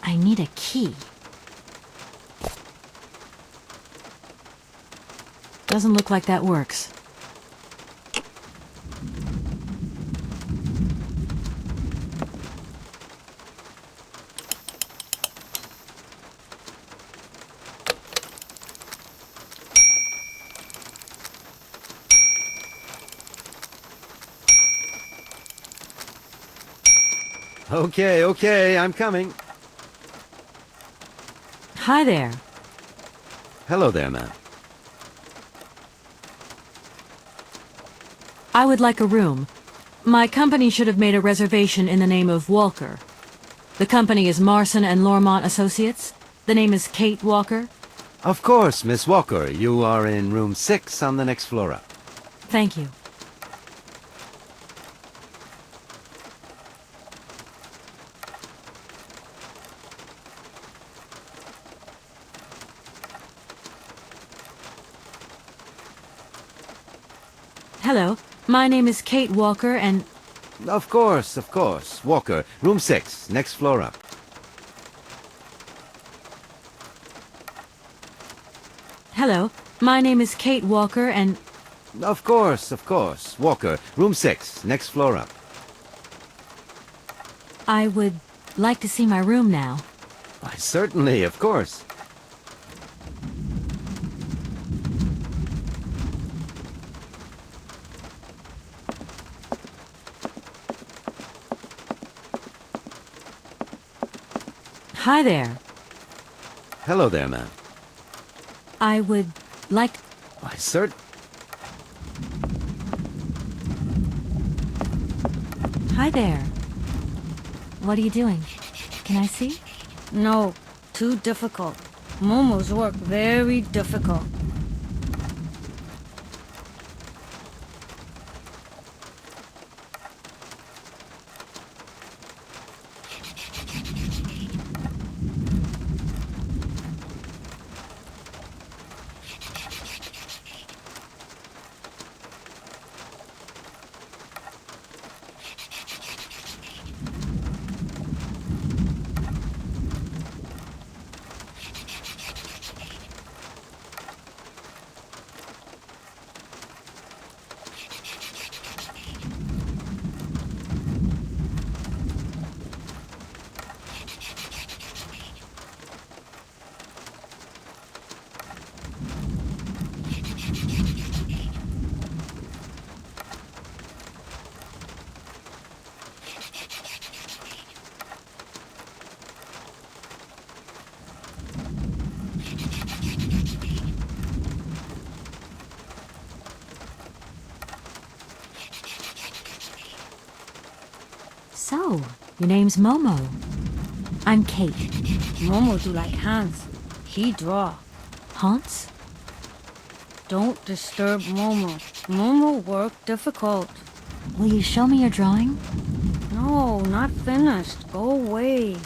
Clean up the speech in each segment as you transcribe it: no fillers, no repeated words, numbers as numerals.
I need a key. Doesn't look like that works. Okay, I'm coming. Hi there. Hello there, ma'am. I would like a room. My company should have made a reservation in the name of Walker. The company is Marson and Lormont Associates. The name is Kate Walker. Of course, Miss Walker. You are in room 6 on the next floor up. Thank you. Hello, my name is Kate Walker and... Of course. Walker, room 6, next floor up. Hello, my name is Kate Walker and... Of course. Walker, room 6, next floor up. I would like to see my room now. Why, certainly, of course. Hi there. Hello there, ma'am. I would like... Why, sir... Hi there. What are you doing? Can I see? No, too difficult. Momo's work very difficult. So, your name's Momo. I'm Kate. Momo do like Hans. He draw. Hans? Don't disturb Momo. Momo work difficult. Will you show me your drawing? No, not finished. Go away.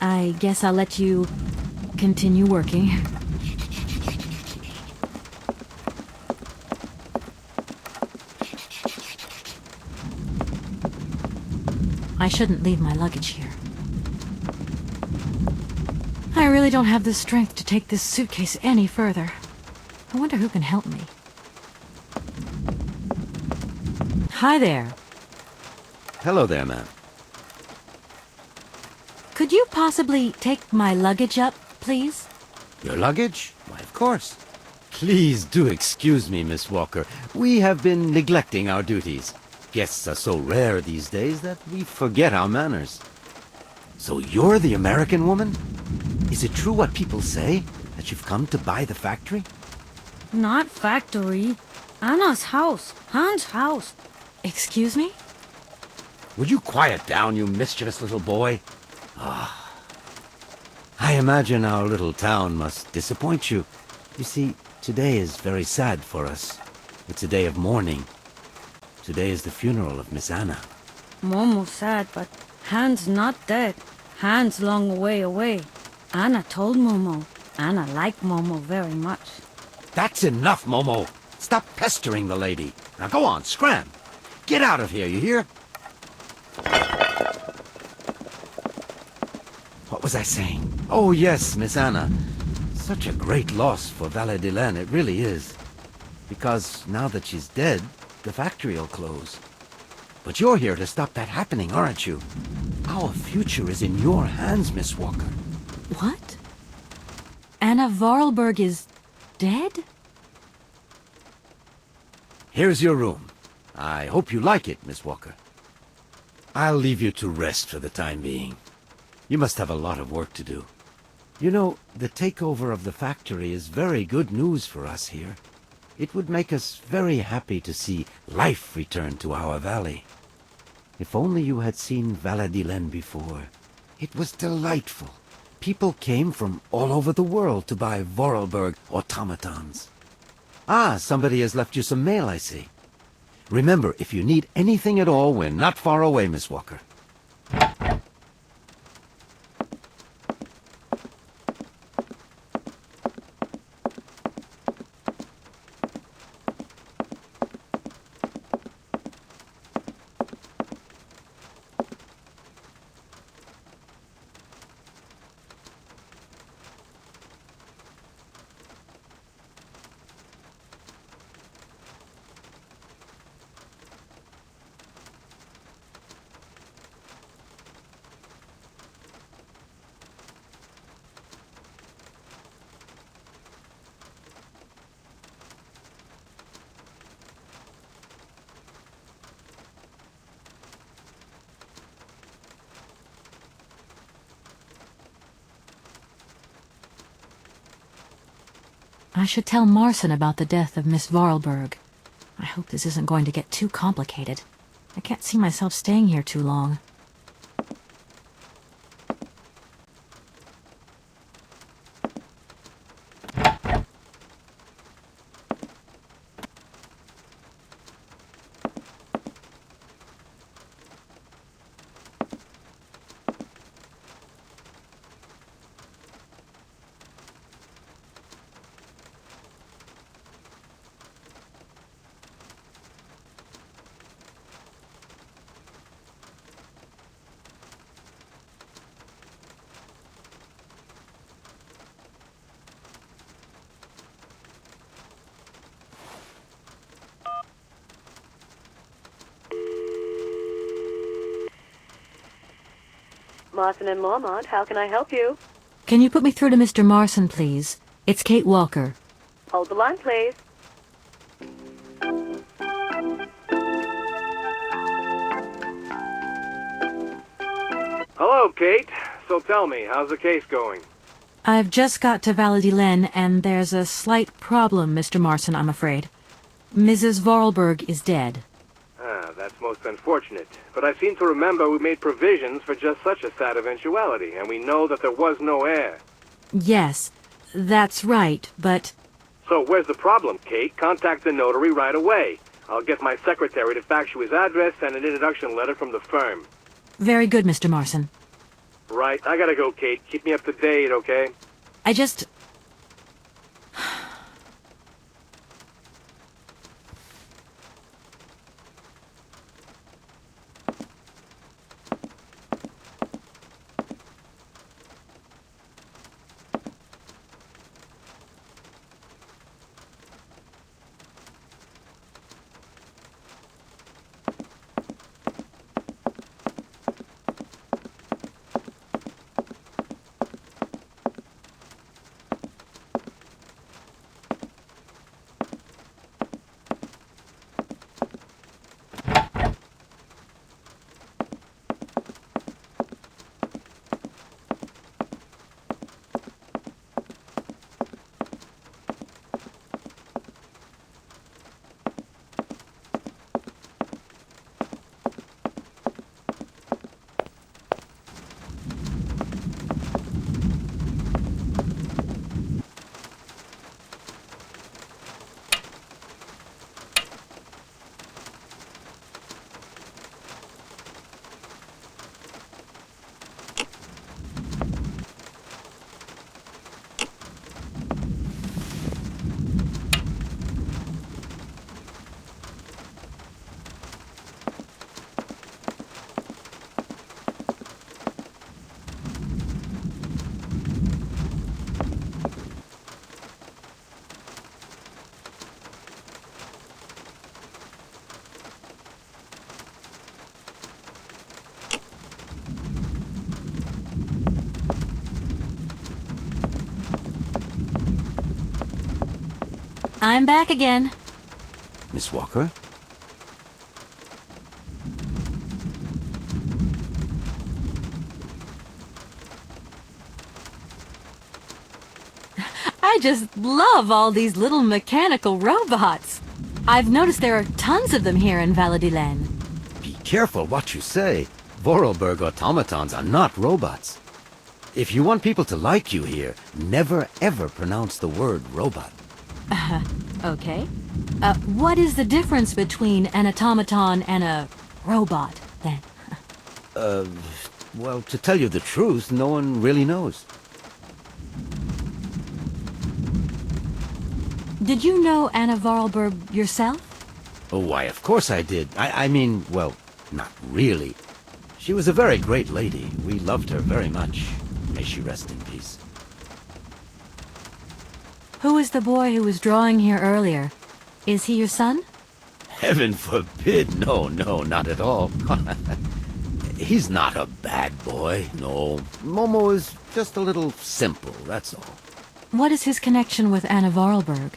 I guess I'll let you continue working. I shouldn't leave my luggage here. I really don't have the strength to take this suitcase any further. I wonder who can help me. Hi there. Hello there, ma'am. Could you possibly take my luggage up, please? Your luggage? Why, of course. Please do excuse me, Miss Walker. We have been neglecting our duties. Guests are so rare these days that we forget our manners. So you're the American woman? Is it true what people say, that you've come to buy the factory? Not factory. Anna's house. Hans' house. Excuse me? Would you quiet down, you mischievous little boy? I imagine our little town must disappoint you. You see, today is very sad for us. It's a day of mourning. Today is the funeral of Miss Anna. Momo's sad, but Han's not dead. Han's long way away. Anna told Momo. Anna liked Momo very much. That's enough, Momo. Stop pestering the lady. Now go on, scram. Get out of here, you hear? What was I saying? Oh, yes, Miss Anna. Such a great loss for Valadilene, it really is. Because now that she's dead, the factory'll close. But you're here to stop that happening, aren't you? Our future is in your hands, Miss Walker. What? Anna Vorarlberg is dead? Here's your room. I hope you like it, Miss Walker. I'll leave you to rest for the time being. You must have a lot of work to do. You know, the takeover of the factory is very good news for us here. It would make us very happy to see life return to our valley. If only you had seen Valadilene before. It was delightful. People came from all over the world to buy Vorarlberg automatons. Ah, somebody has left you some mail, I see. Remember, if you need anything at all, we're not far away, Miss Walker. I should tell Marson about the death of Miss Vorarlberg. I hope this isn't going to get too complicated. I can't see myself staying here too long. Marson and Lormont, how can I help you? Can you put me through to Mr. Marson, please? It's Kate Walker. Hold the line, please. Hello, Kate. So tell me, how's the case going? I've just got to Valadilene, and there's a slight problem, Mr. Marson, I'm afraid. Mrs. Vorarlberg is dead. Ah, that's most unfortunate. But I seem to remember we made provisions for just such a sad eventuality, and we know that there was no heir. Yes, that's right, but... So where's the problem, Kate? Contact the notary right away. I'll get my secretary to fax you his address and an introduction letter from the firm. Very good, Mr. Marson. Right, I gotta go, Kate. Keep me up to date, okay? I just... I'm back again. Miss Walker? I just love all these little mechanical robots. I've noticed there are tons of them here in Valadilen. Be careful what you say. Vorarlberg automatons are not robots. If you want people to like you here, never ever pronounce the word robot. Okay. What is the difference between an automaton and a robot, then? Well, to tell you the truth, no one really knows. Did you know Anna Vorarlberg yourself? Oh, why, of course I did. I mean, well, not really. She was a very great lady. We loved her very much. May she rest in peace. Who is the boy who was drawing here earlier? Is he your son? Heaven forbid. No, not at all. He's not a bad boy, no. Momo is just a little simple, that's all. What is his connection with Anna Vorarlberg?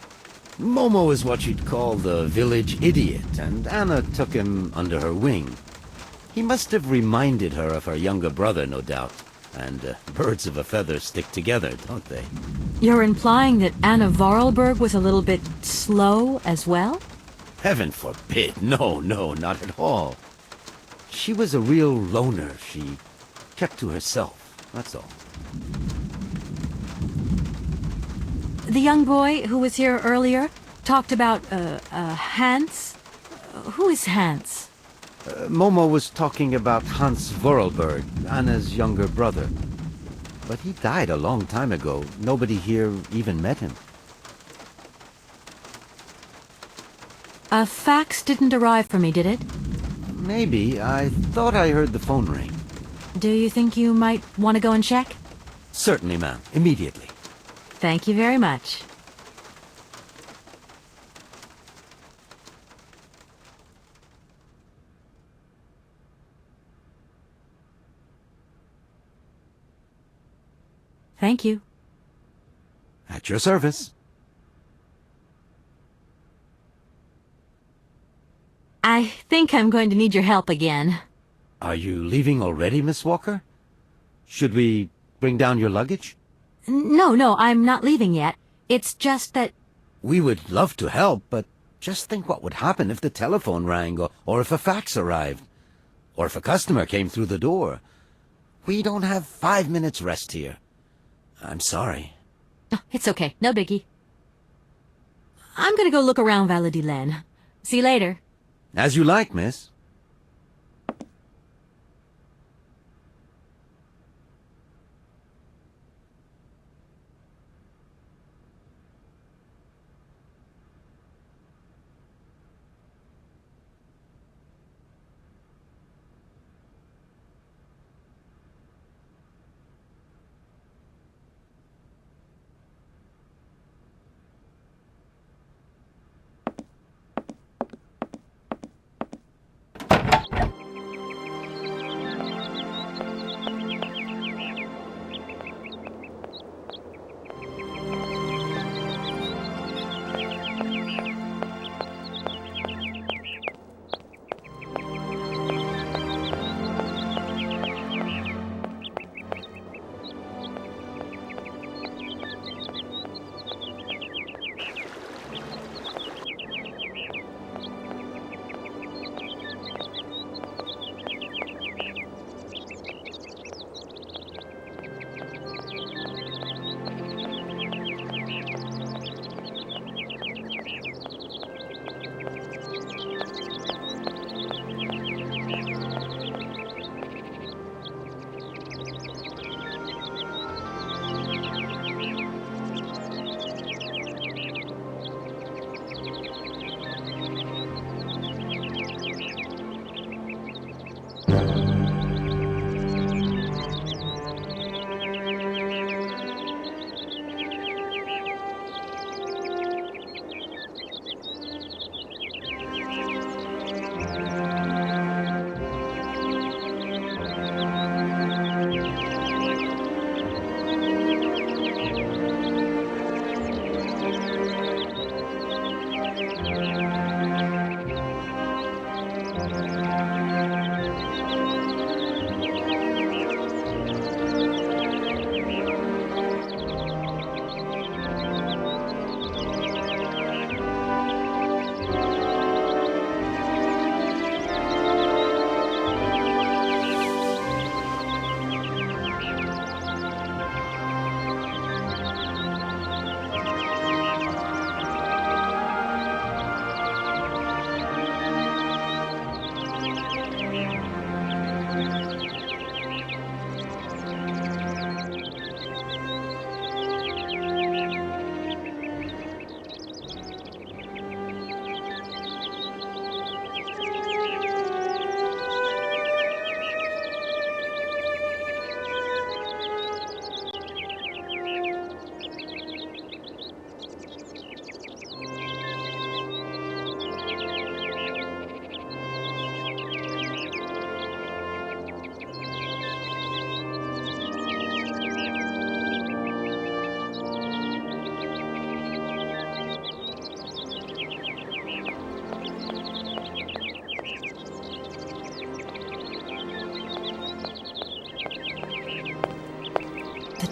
Momo is what you'd call the village idiot, and Anna took him under her wing. He must have reminded her of her younger brother, no doubt. And birds of a feather stick together, don't they? You're implying that Anna Vorarlberg was a little bit slow as well? Heaven forbid. No, not at all. She was a real loner. She kept to herself, that's all. The young boy who was here earlier talked about, Hans? Who is Hans? Momo was talking about Hans Vorarlberg, Anna's younger brother. But he died a long time ago. Nobody here even met him. A fax didn't arrive for me, did it? Maybe. I thought I heard the phone ring. Do you think you might want to go and check? Certainly, ma'am. Immediately. Thank you very much. Thank you. At your service. I think I'm going to need your help again. Are you leaving already, Miss Walker? Should we bring down your luggage? No, I'm not leaving yet. It's just that... We would love to help, but just think what would happen if the telephone rang, or if a fax arrived, or if a customer came through the door. We don't have 5 minutes rest here. I'm sorry. It's okay, no biggie. I'm gonna go look around Valadilen. See you later. As you like, miss.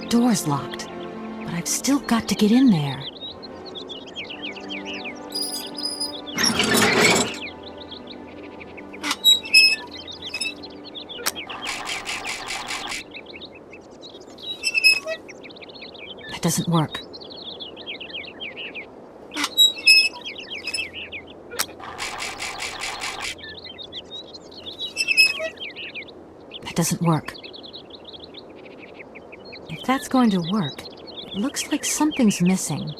door's locked, but I've still got to get in there. That doesn't work. That doesn't work. If that's going to work, it looks like something's missing.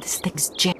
This thing's jammed.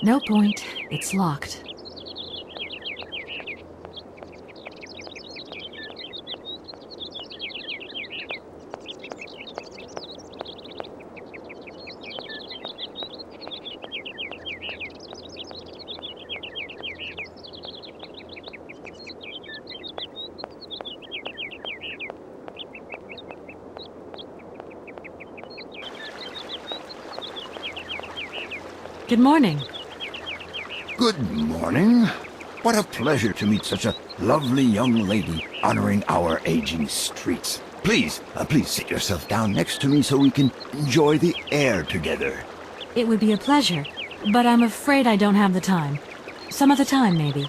No point. It's locked. Good morning. Good morning. What a pleasure to meet such a lovely young lady honoring our aging streets. Please sit yourself down next to me so we can enjoy the air together. It would be a pleasure, but I'm afraid I don't have the time. Some other time, maybe.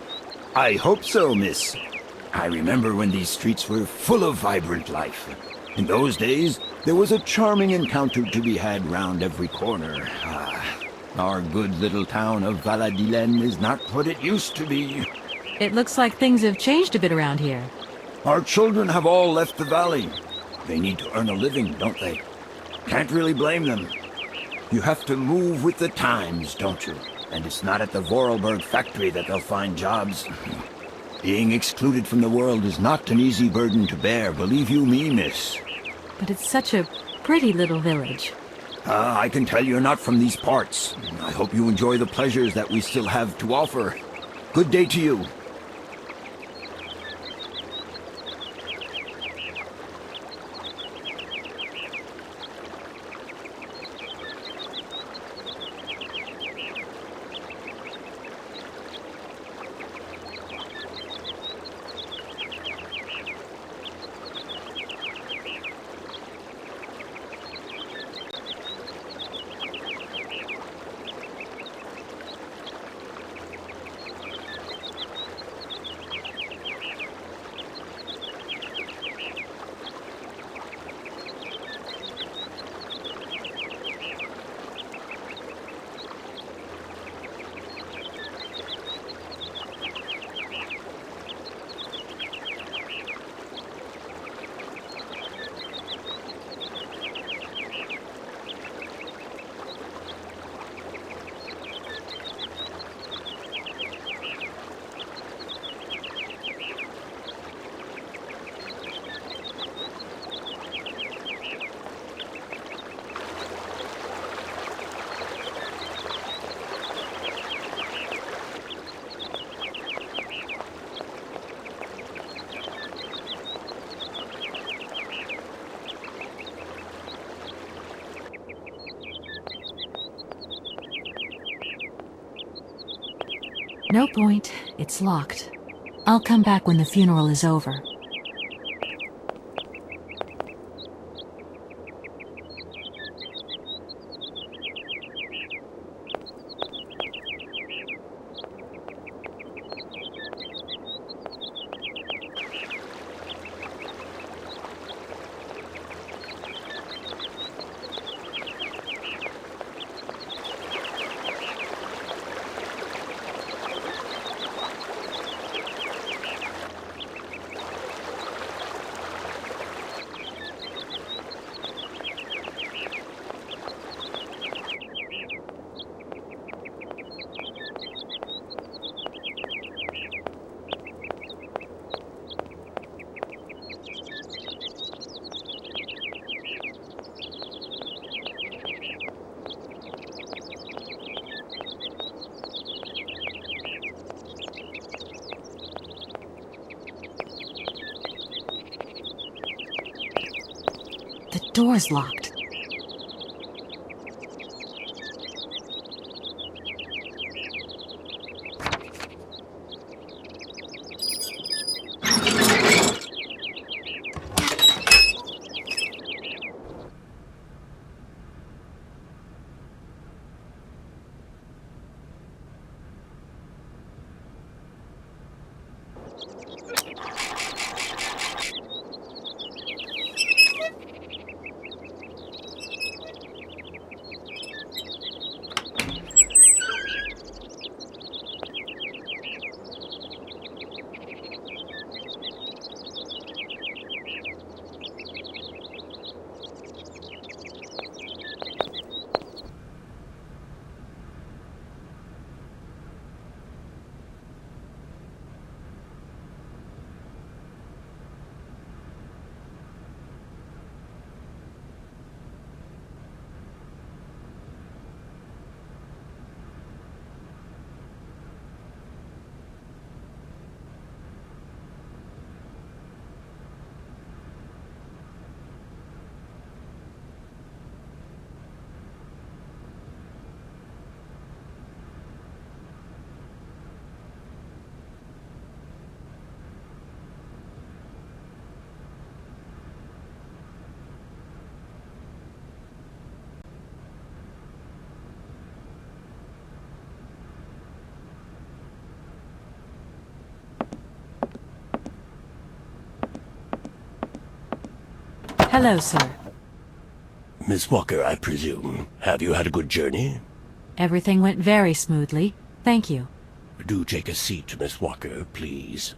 I hope so, miss. I remember when these streets were full of vibrant life. In those days, there was a charming encounter to be had round every corner. Our good little town of Valadilen is not what it used to be. It looks like things have changed a bit around here. Our children have all left the valley. They need to earn a living, don't they? Can't really blame them. You have to move with the times, don't you? And it's not at the Vorarlberg factory that they'll find jobs. Being excluded from the world is not an easy burden to bear, believe you me, miss. But it's such a pretty little village. I can tell you're not from these parts. I hope you enjoy the pleasures that we still have to offer. Good day to you. No point. It's locked. I'll come back when the funeral is over. door's locked. Hello, sir. Miss Walker, I presume. Have you had a good journey? Everything went very smoothly. Thank you. Do take a seat, Miss Walker, please.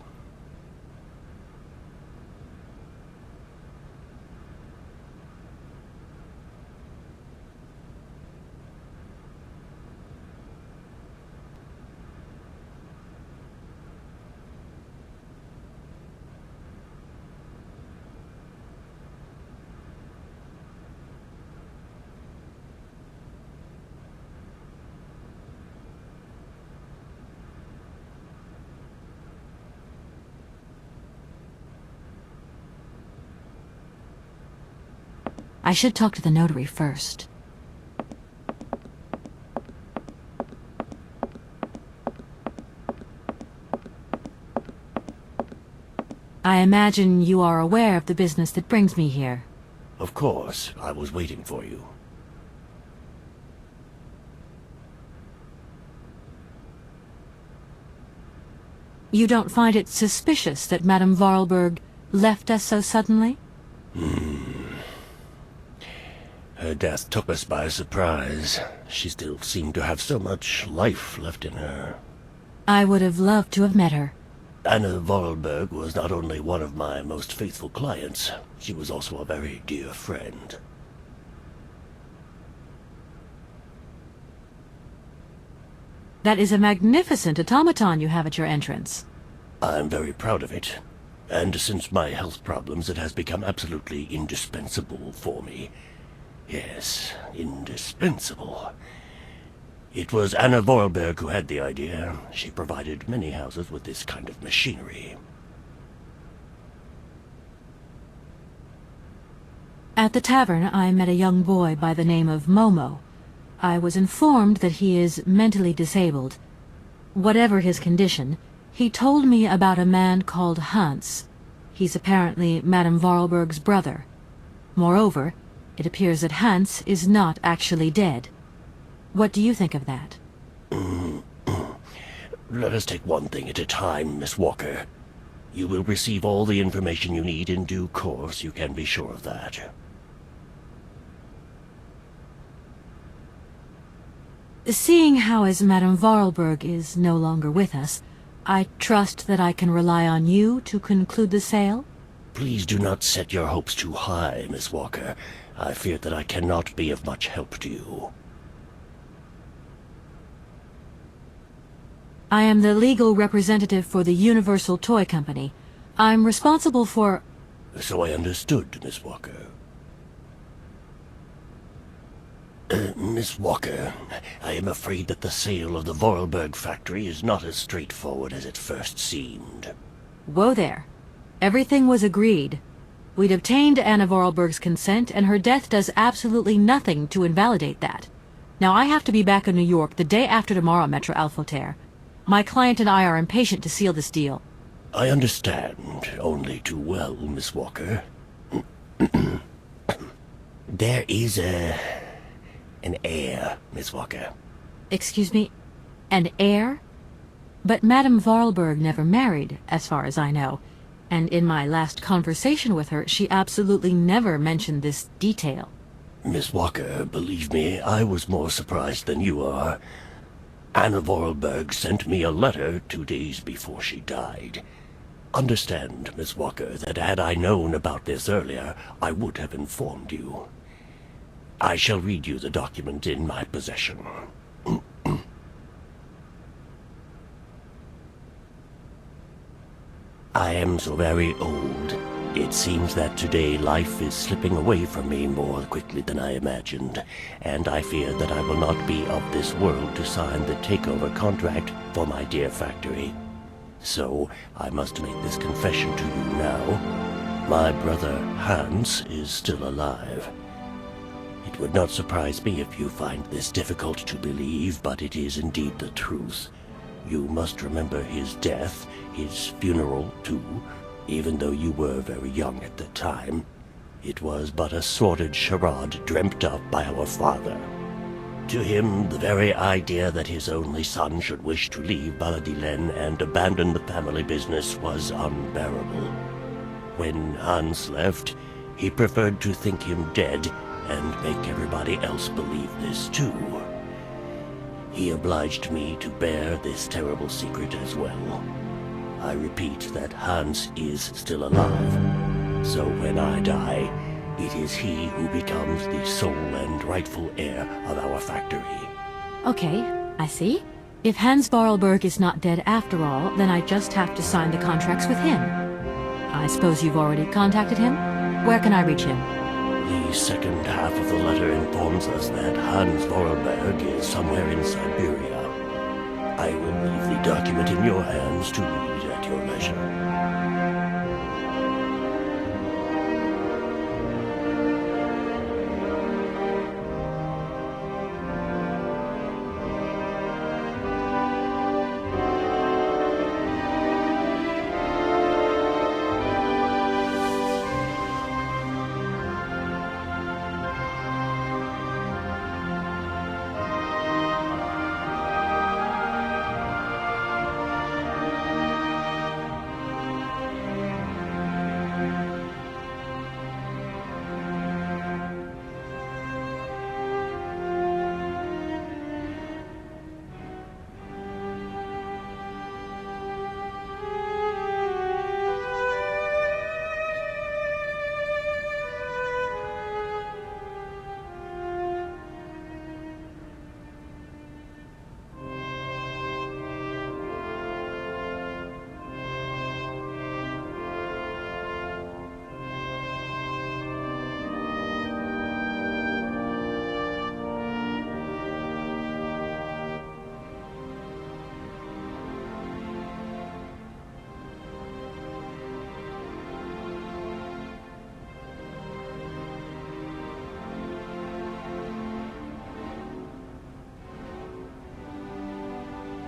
I should talk to the notary first. I imagine you are aware of the business that brings me here. Of course, I was waiting for you. You don't find it suspicious that Madame Vorarlberg left us so suddenly? Her death took us by surprise. She still seemed to have so much life left in her. I would have loved to have met her. Anna Vorarlberg was not only one of my most faithful clients, she was also a very dear friend. That is a magnificent automaton you have at your entrance. I'm very proud of it. And since my health problems, it has become absolutely indispensable for me. Yes, indispensable. It was Anna Vorarlberg who had the idea. She provided many houses with this kind of machinery. At the tavern, I met a young boy by the name of Momo. I was informed that he is mentally disabled. Whatever his condition, he told me about a man called Hans. He's apparently Madame Vorarlberg's brother. Moreover, it appears that Hans is not actually dead. What do you think of that? Let us take one thing at a time, Miss Walker. You will receive all the information you need in due course, you can be sure of that. Seeing how as Madame Vorarlberg is no longer with us, I trust that I can rely on you to conclude the sale? Please do not set your hopes too high, Miss Walker. I fear that I cannot be of much help to you. I am the legal representative for the Universal Toy Company. I'm responsible for... So I understood, Miss Walker. Miss Walker, I am afraid that the sale of the Vorarlberg factory is not as straightforward as it first seemed. Whoa there. Everything was agreed. We'd obtained Anna Vorarlberg's consent, and her death does absolutely nothing to invalidate that. Now, I have to be back in New York the day after tomorrow, Maître Alfoter. My client and I are impatient to seal this deal. I understand only too well, Miss Walker. There is an heir, Miss Walker. Excuse me? An heir? But Madame Vorarlberg never married, as far as I know. And in my last conversation with her, she absolutely never mentioned this detail. Miss Walker, believe me, I was more surprised than you are. Anna Vorarlberg sent me a letter 2 days before she died. Understand, Miss Walker, that had I known about this earlier, I would have informed you. I shall read you the document in my possession. I am so very old. It seems that today life is slipping away from me more quickly than I imagined, and I fear that I will not be of this world to sign the takeover contract for my dear factory. So, I must make this confession to you now. My brother, Hans, is still alive. It would not surprise me if you find this difficult to believe, but it is indeed the truth. You must remember his death, his funeral, too. Even though you were very young at the time, it was but a sordid charade dreamt up by our father. To him, the very idea that his only son should wish to leave Baladillen and abandon the family business was unbearable. When Hans left, he preferred to think him dead and make everybody else believe this too. He obliged me to bear this terrible secret as well. I repeat that Hans is still alive, so when I die, it is he who becomes the sole and rightful heir of our factory. Okay, I see. If Hans Vorarlberg is not dead after all, then I just have to sign the contracts with him. I suppose you've already contacted him? Where can I reach him? The second half of the letter informs us that Hans Vorarlberg is somewhere in Syberia. I will leave the document in your hands to read at your leisure.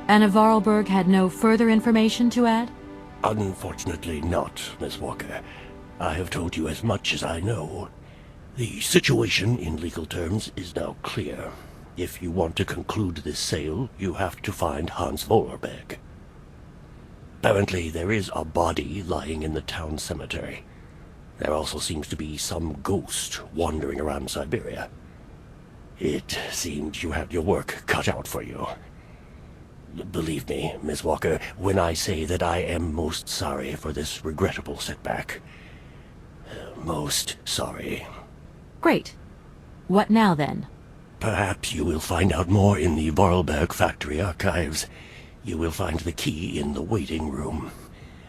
Anna Vorarlberg had no further information to add? Unfortunately not, Miss Walker. I have told you as much as I know. The situation, in legal terms, is now clear. If you want to conclude this sale, you have to find Hans Vorarlberg. Apparently, there is a body lying in the town cemetery. There also seems to be some ghost wandering around Syberia. It seems you had your work cut out for you. Believe me, Miss Walker, when I say that I am most sorry for this regrettable setback. Most sorry. Great. What now, then? Perhaps you will find out more in the Vorarlberg factory archives. You will find the key in the waiting room.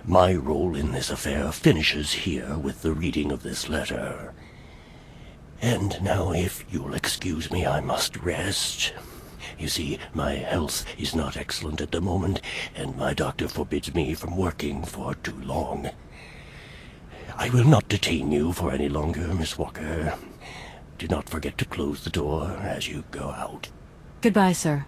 My role in this affair finishes here with the reading of this letter. And now, if you'll excuse me, I must rest. You see, my health is not excellent at the moment, and my doctor forbids me from working for too long. I will not detain you for any longer, Miss Walker. Do not forget to close the door as you go out. Goodbye, sir.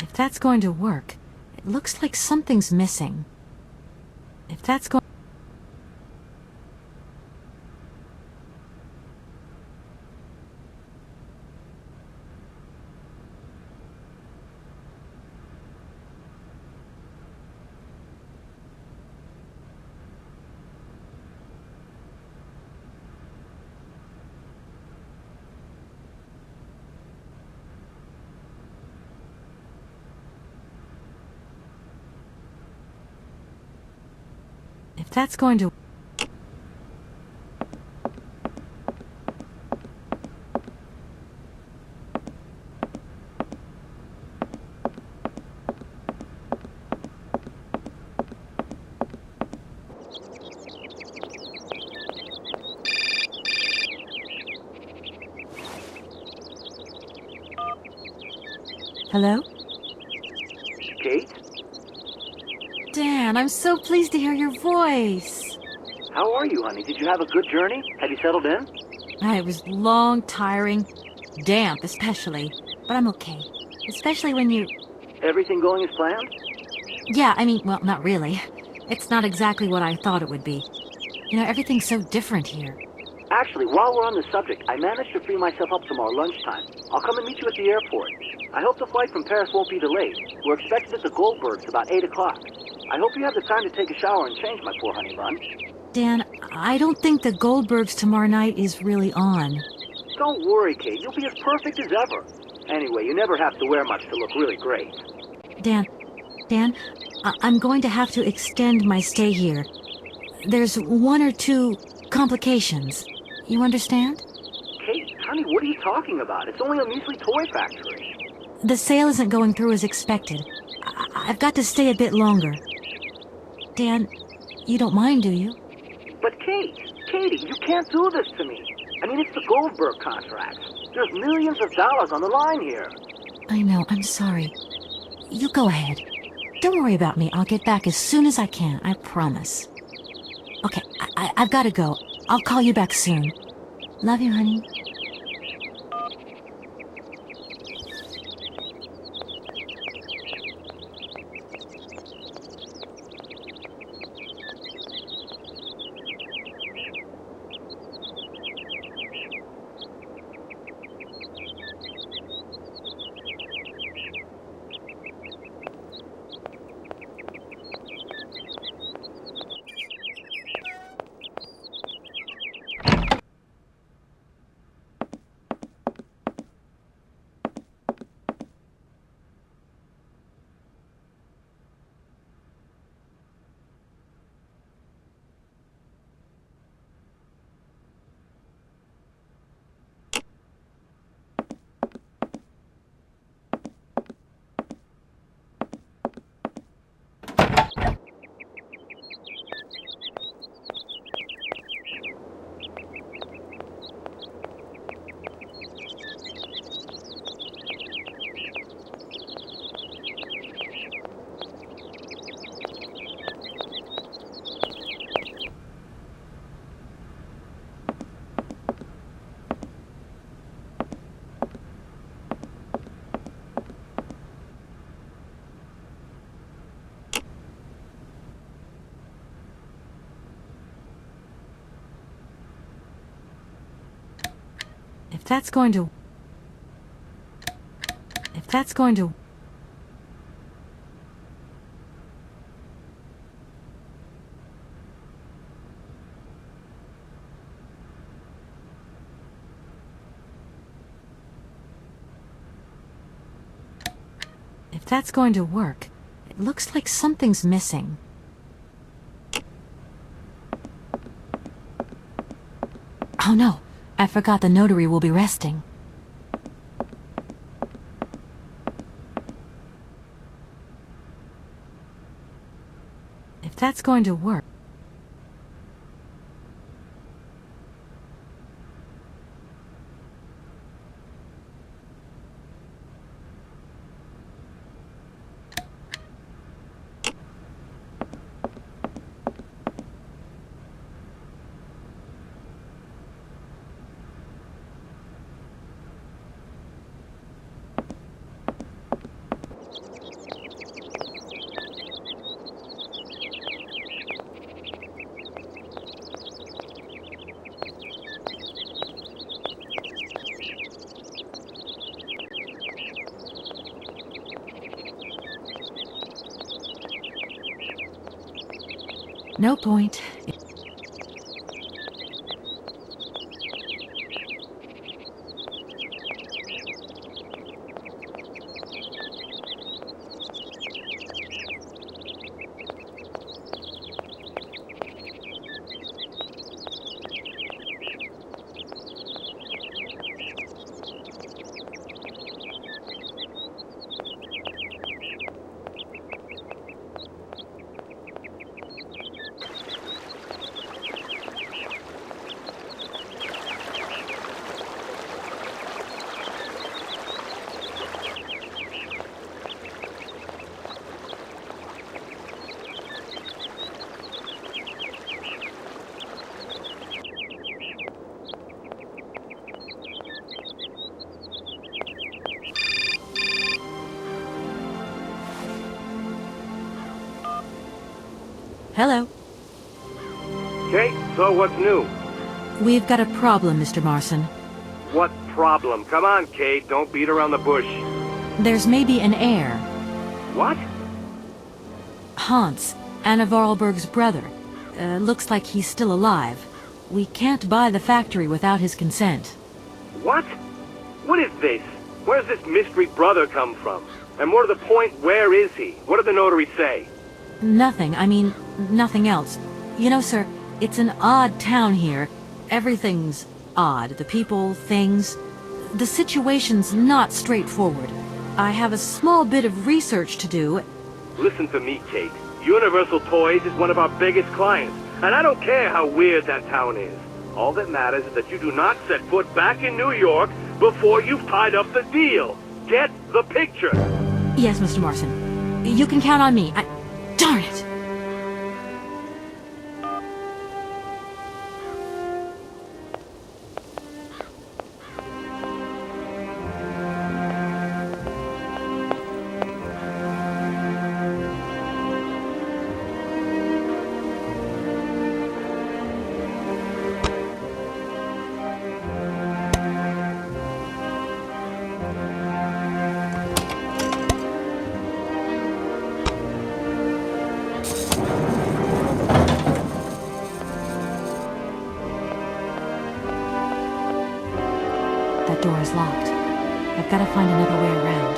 If that's going to work, it looks like something's missing. If that's going... If that's going to... Hello? Kate? Dan, I'm so pleased to hear your voice. How are you, honey? Did you have a good journey? Have you settled in? It was long, tiring, damp especially, but I'm okay. Especially when you... Everything going as planned? Yeah, I mean, well, not really. It's not exactly what I thought it would be. You know, everything's so different here. Actually, while we're on the subject, I managed to free myself up some more lunchtime. I'll come and meet you at the airport. I hope the flight from Paris won't be delayed. We're expected at the Goldbergs about 8 o'clock. I hope you have the time to take a shower and change, my poor honey bun. Dan, I don't think the Goldbergs tomorrow night is really on. Don't worry, Kate. You'll be as perfect as ever. Anyway, you never have to wear much to look really great. Dan, I'm going to have to extend my stay here. There's 1 or 2 complications. You understand? Kate, honey, what are you talking about? It's only a measly toy factory. The sale isn't going through as expected. I've got to stay a bit longer. Dan, you don't mind, do you? But Katie, you can't do this to me. I mean, it's the Goldberg contract. There's millions of dollars on the line here. I know, I'm sorry. You go ahead. Don't worry about me. I'll get back as soon as I can, I promise. Okay, I've got to go. I'll call you back soon. Love you, honey. If that's going to... If that's going to work, it looks like something's missing. Oh no, I forgot the notary will be resting. If that's going to work... No point. Hello. Kate, so what's new? We've got a problem, Mr. Marson. What problem? Come on, Kate, don't beat around the bush. There's maybe an heir. What? Hans, Anna Vorarlberg's brother. Looks like he's still alive. We can't buy the factory without his consent. What? What is this? Where's this mystery brother come from? And more to the point, where is he? What did the notary say? Nothing. I mean, nothing else. You know, sir, it's an odd town here. Everything's odd. The people, things. The situation's not straightforward. I have a small bit of research to do. Listen to me, Kate. Universal Toys is one of our biggest clients, and I don't care how weird that town is. All that matters is that you do not set foot back in New York before you've tied up the deal. Get the picture? Yes, Mr. Marson. You can count on me. Darn it! That door is locked. I've got to find another way around.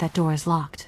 That door is locked.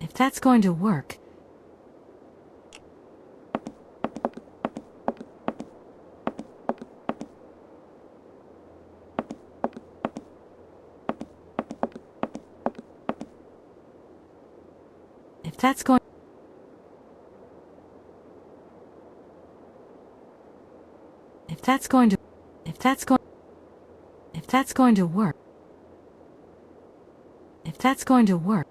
If that's going to work... If that's going... If that's going to... If that's going... If that's going to work... If that's going to work...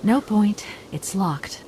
No point. It's locked.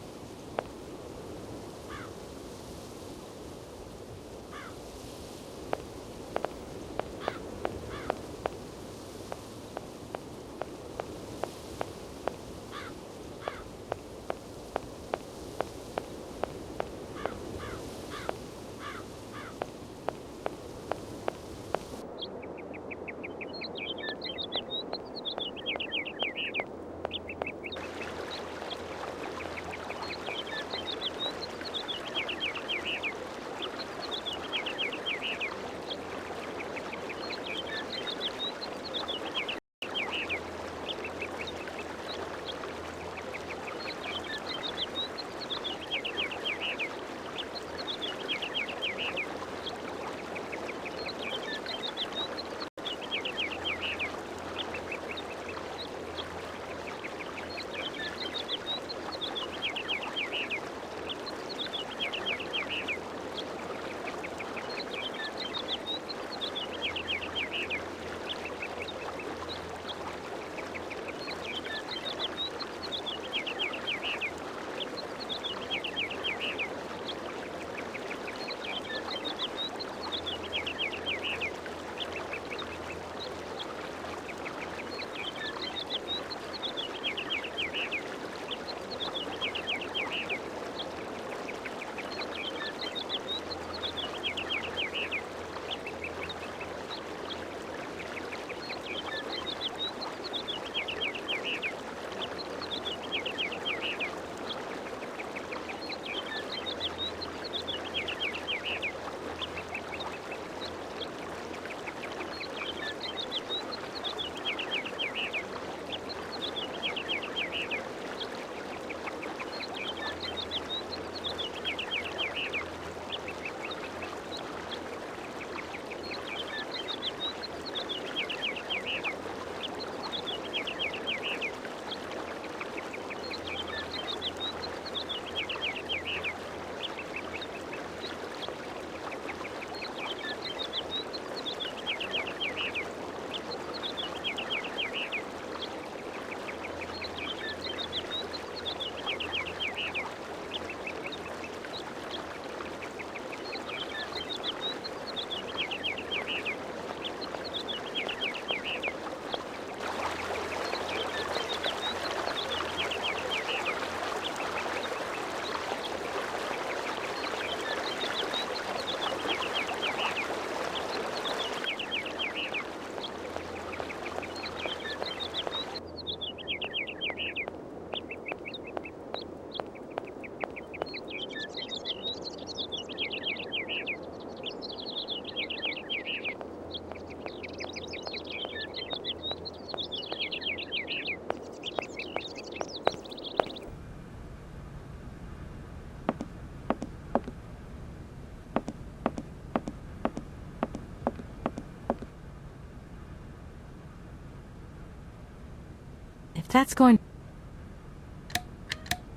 That's going...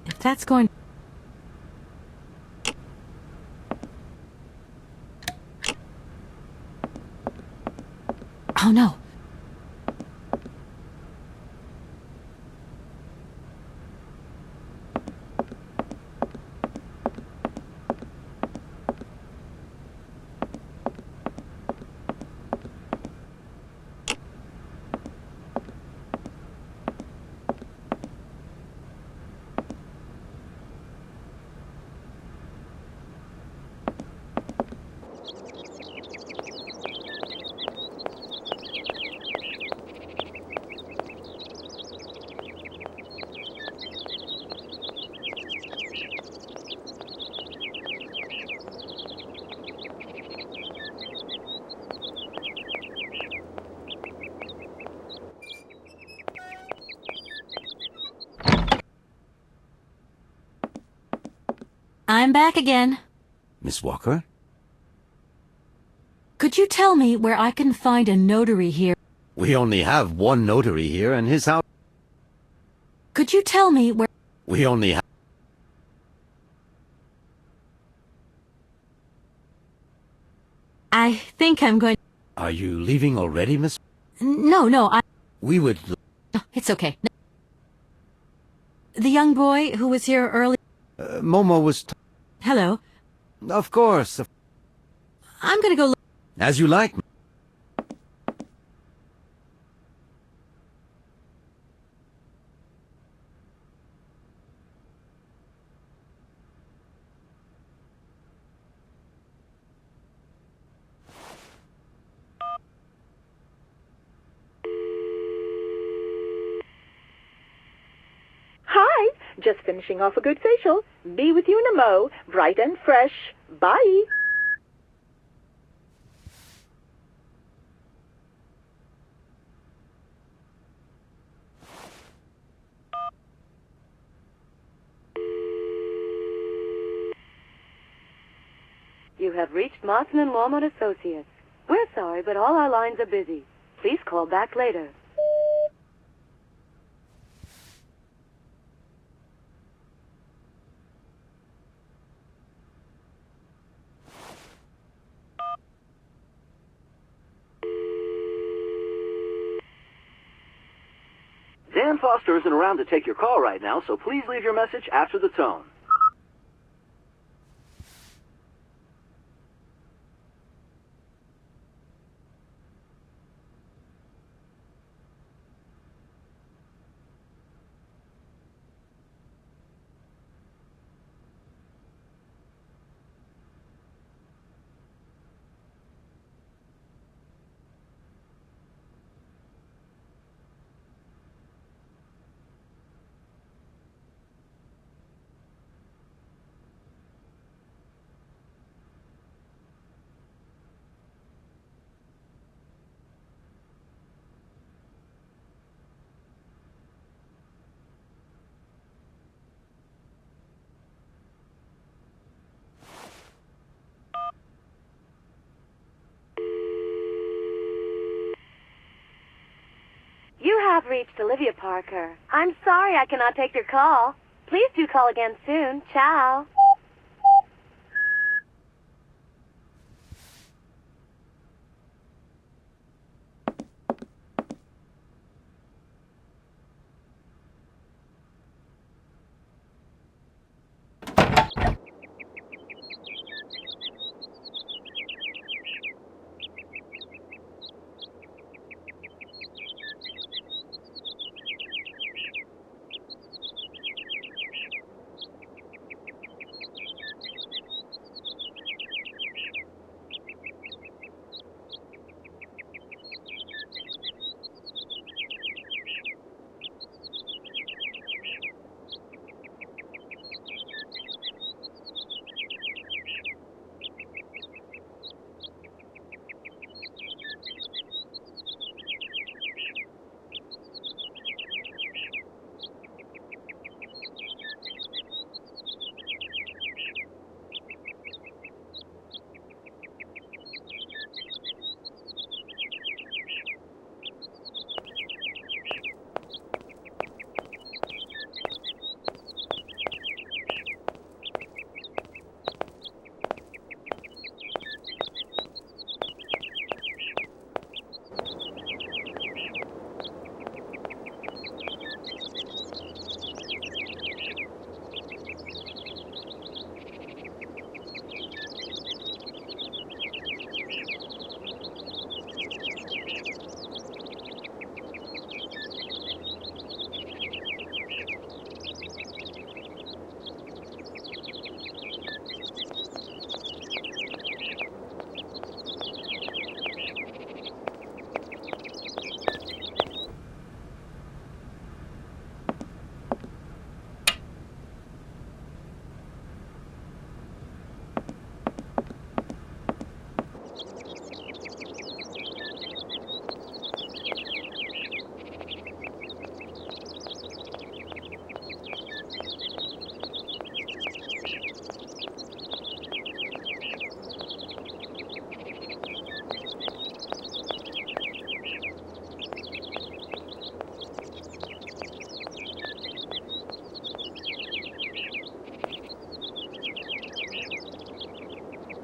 If that's going... Oh no! I'm back again. Miss Walker? Could you tell me where I can find a notary here? We only have one notary here, and his house... Could you tell me where... We only have... I think I'm going... Are you leaving already, Miss... No, We would... it's okay. The young boy who was here early... Momo was... Hello. Of course. I'm gonna go... As you like. Hi, just finishing off a good facial. Be with you in a mo, bright and fresh. Bye. You have reached Martin and Lawman Associates. We're sorry, but all our lines are busy. Please call back later. Dan Foster isn't around to take your call right now, so please leave your message after the tone. You have reached Olivia Parker. I'm sorry I cannot take your call. Please do call again soon. Ciao.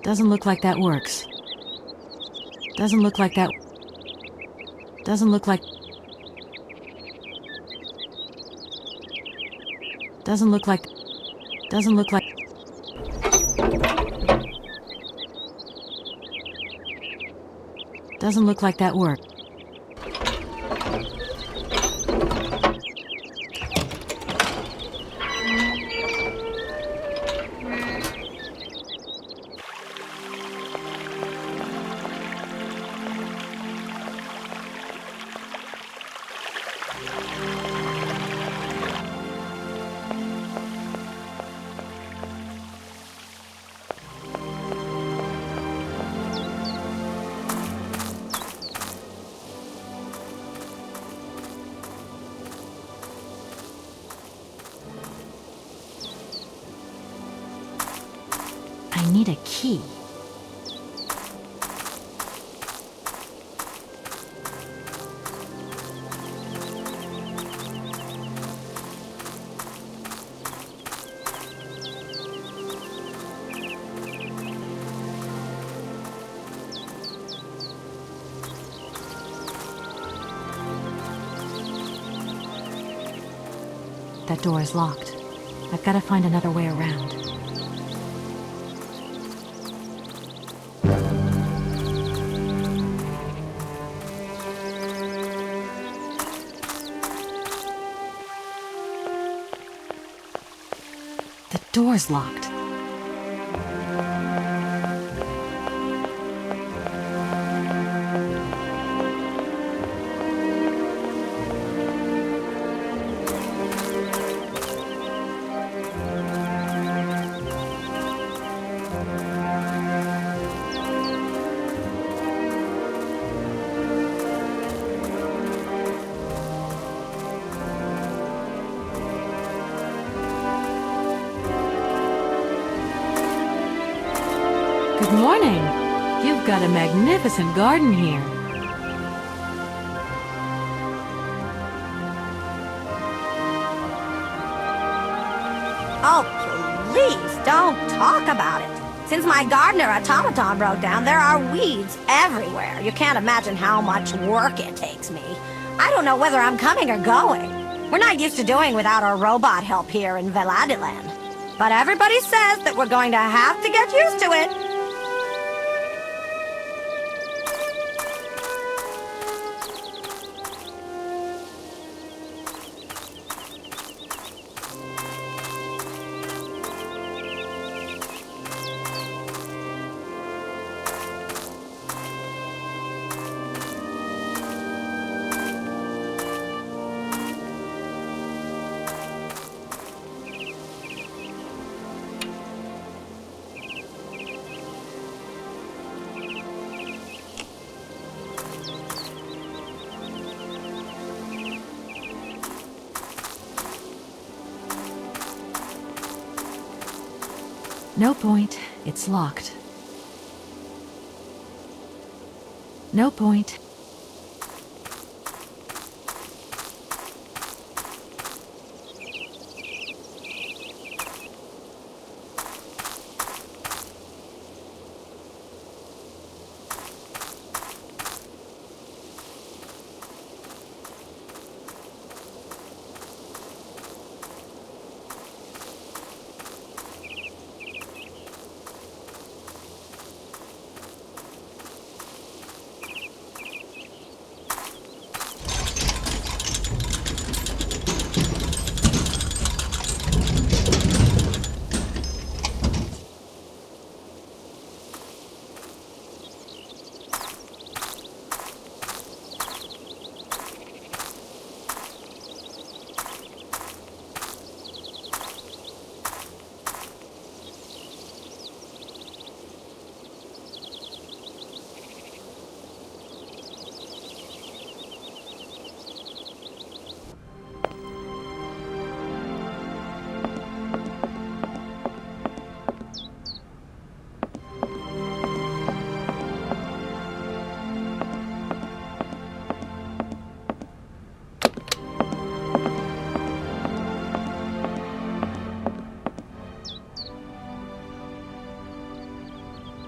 Doesn't look like that works. Doesn't look like that. Doesn't look like. Doesn't look like. Doesn't look like. Doesn't look like that worked. I need a key. That door is locked. I've got to find another way around. The door's locked. Good morning. You've got a magnificent garden here. Oh, please don't talk about it. Since my gardener automaton broke down, there are weeds everywhere. You can't imagine how much work it takes me. I don't know whether I'm coming or going. We're not used to doing without our robot help here in Veladiland. But everybody says that we're going to have to get used to it. No point. It's locked. No point.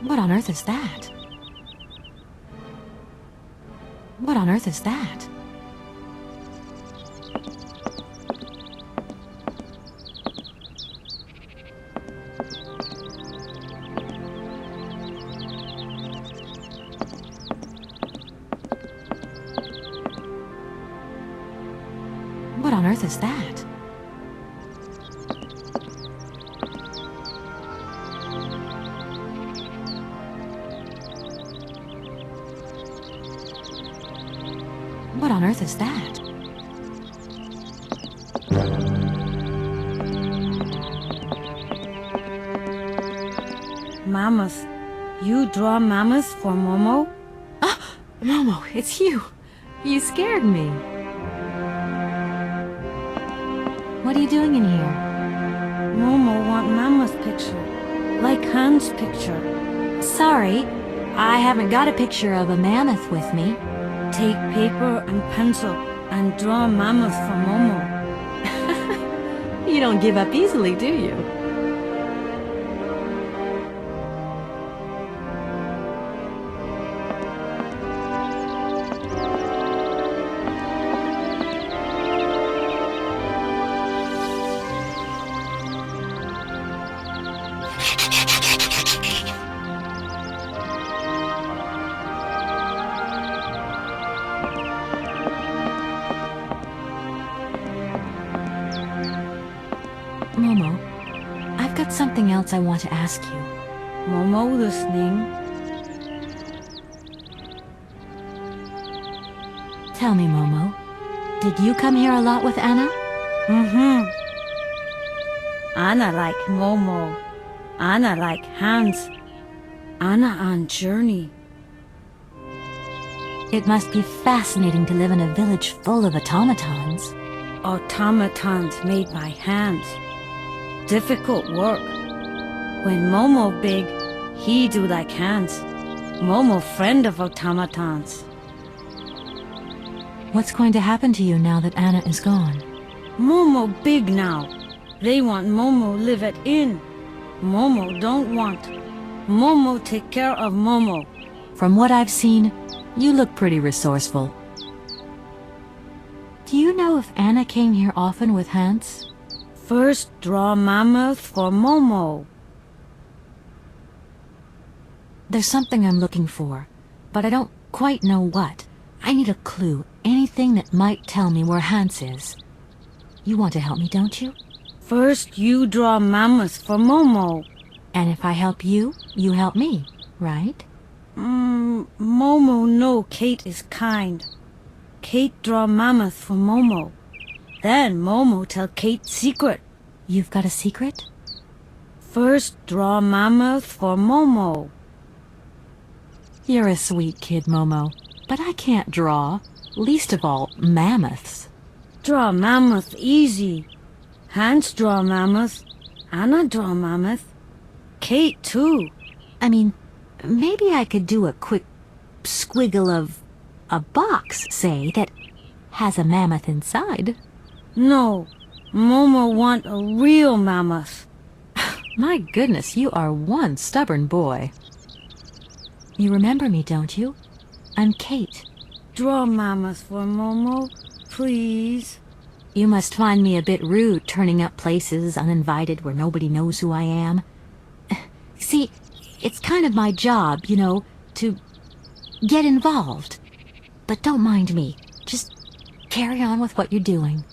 What on earth is that? What on earth is that? What on earth is that? What on earth is that? Mammoth. You draw mammoths for Momo? Ah, Momo, it's you. You scared me. What are you doing in here? Momo want mammoth picture. Like Hans picture. Sorry, I haven't got a picture of a mammoth with me. Take paper and pencil and draw mammoth for Momo. You don't give up easily, do you? Momo, I've got something else I want to ask you. Momo listening. Tell me, Momo, did you come here a lot with Anna? Mm-hmm. Anna like Momo. Anna like Hans. Anna on journey. It must be fascinating to live in a village full of automatons. Automatons made by hands. Difficult work. When Momo big, he do like Hans. Momo friend of automatons. What's going to happen to you now that Anna is gone? Momo big now. They want Momo live at inn. Momo don't want. Momo take care of Momo. From what I've seen, you look pretty resourceful. Do you know if Anna came here often with Hans? First draw mammoth for Momo. There's something I'm looking for, but I don't quite know what. I need a clue, anything that might tell me where Hans is. You want to help me, don't you? First you draw mammoth for Momo. And if I help you, you help me, right? Momo know Kate is kind. Kate draw mammoth for Momo. Then Momo tell Kate secret. You've got a secret? First draw mammoth for Momo. You're a sweet kid, Momo, but I can't draw, least of all mammoths. Draw mammoth easy. Hans draw mammoth. Anna draw mammoth. Kate too. I mean, maybe I could do a quick squiggle of a box, say, that has a mammoth inside. No, Momo want a real mammoth. My goodness, you are one stubborn boy. You remember me, don't you? I'm Kate. Draw mammoth for Momo, please. You must find me a bit rude turning up places uninvited where nobody knows who I am. See, it's kind of my job, you know, to get involved. But don't mind me. Just carry on with what you're doing.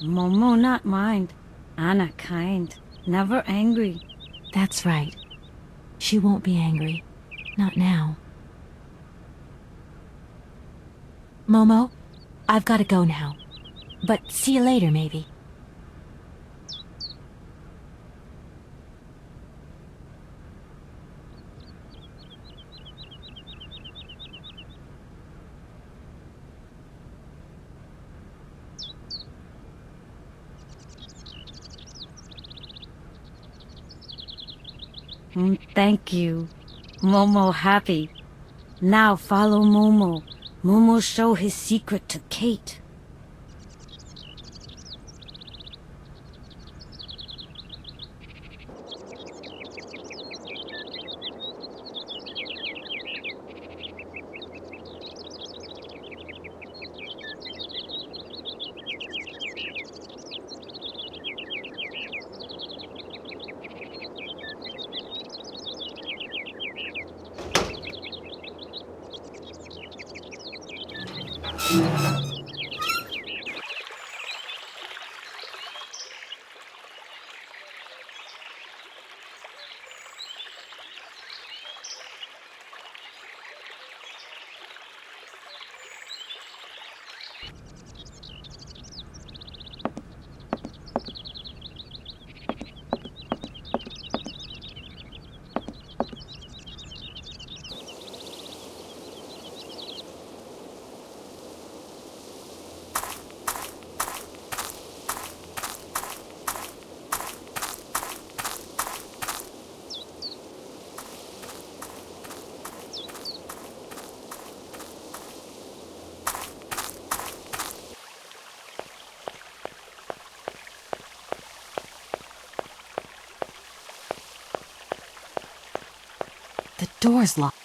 Momo not mind. Anna kind. Never angry. That's right. She won't be angry. Not now. Momo, I've got to go now. But see you later, maybe. Thank you. Momo happy. Now follow Momo. Momo show his secret to Kate. The door's locked.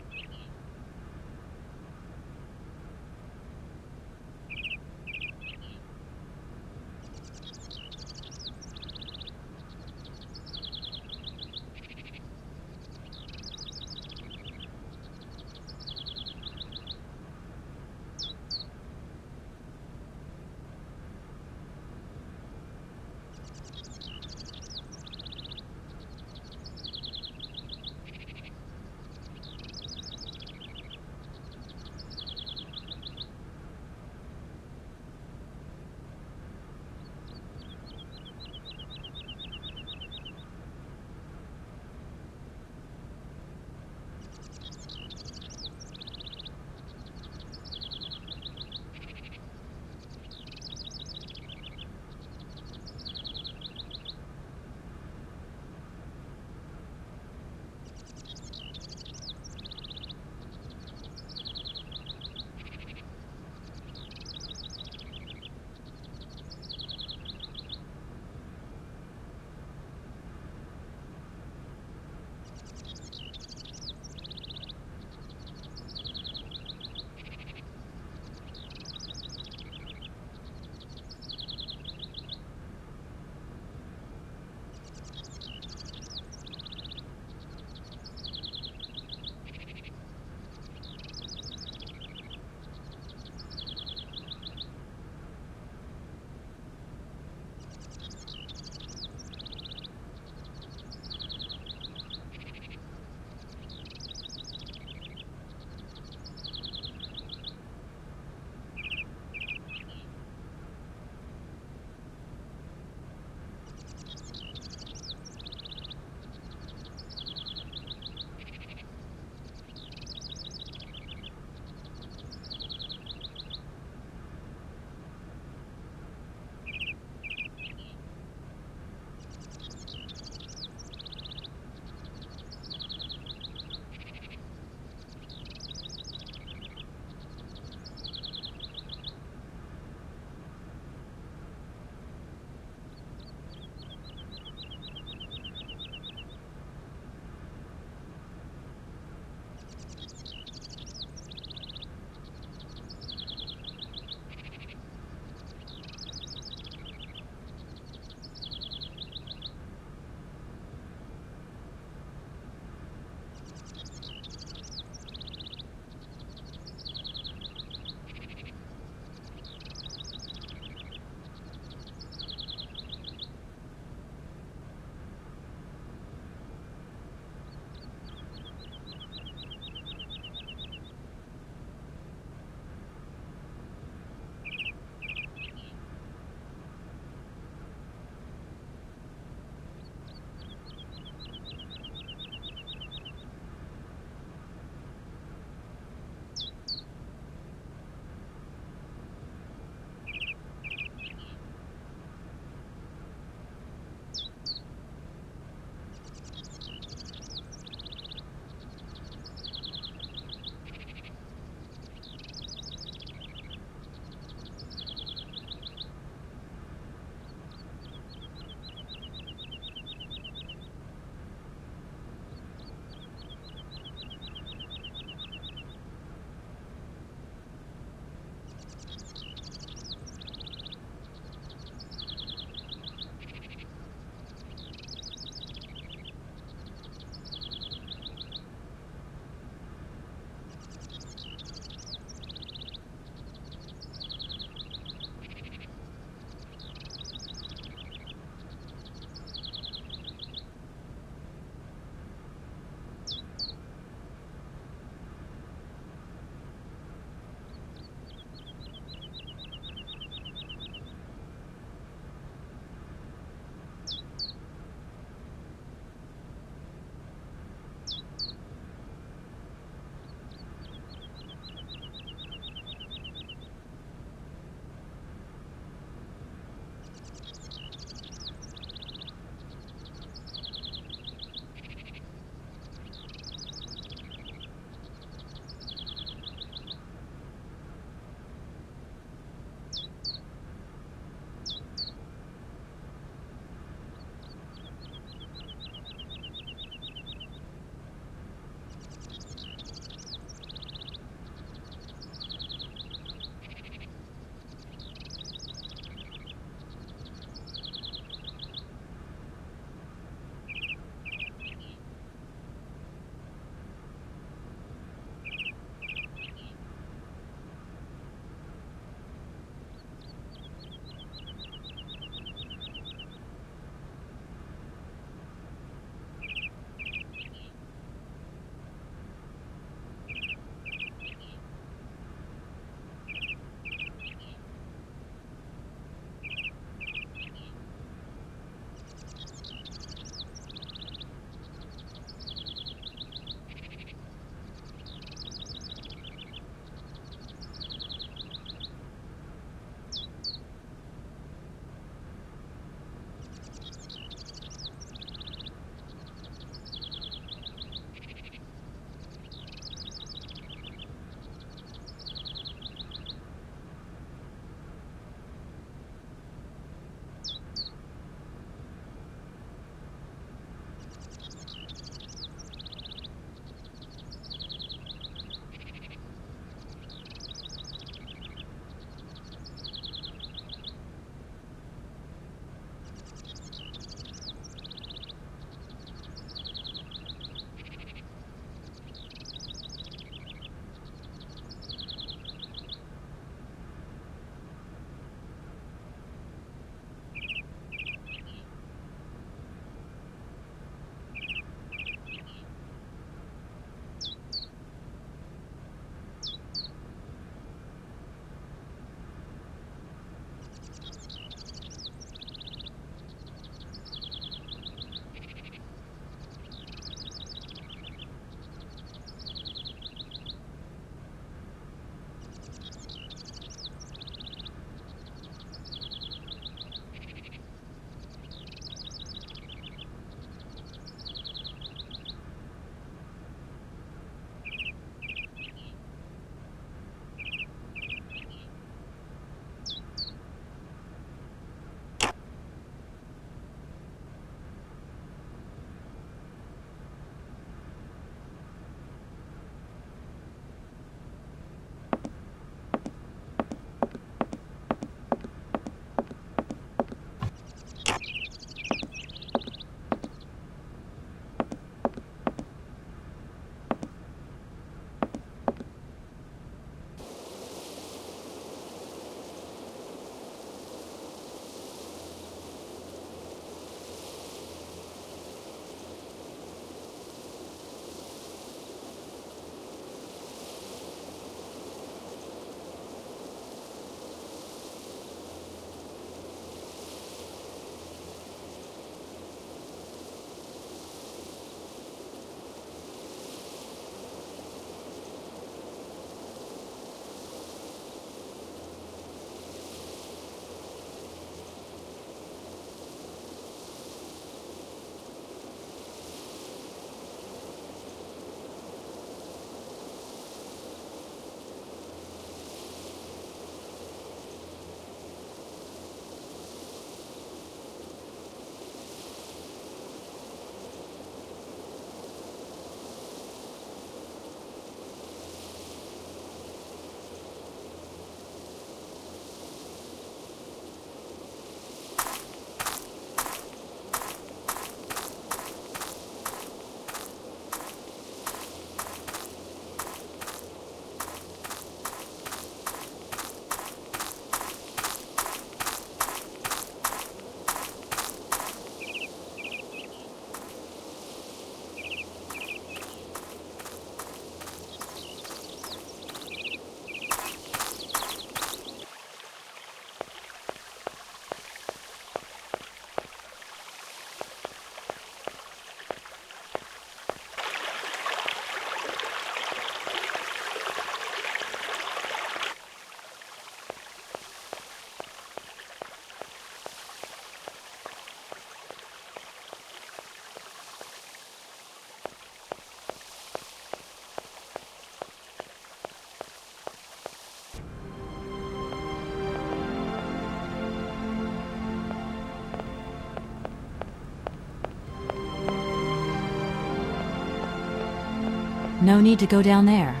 No need to go down there.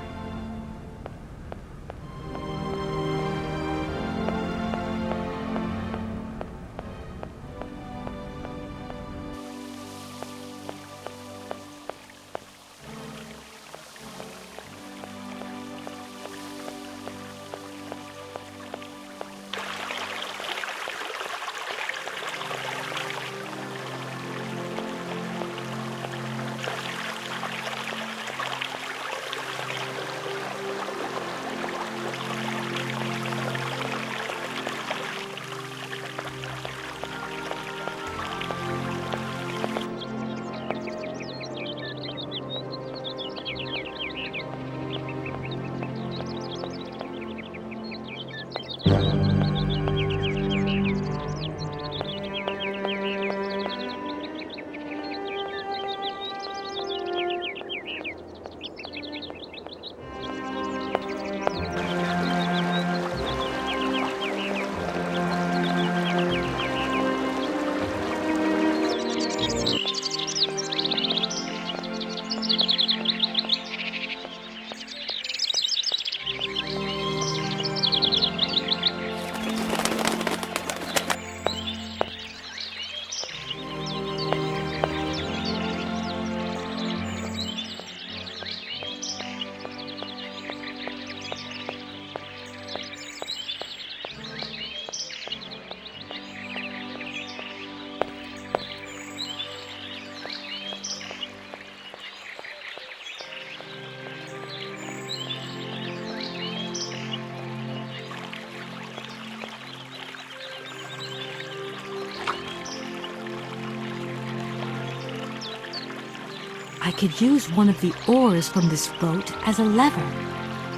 I could use one of the oars from this boat as a lever,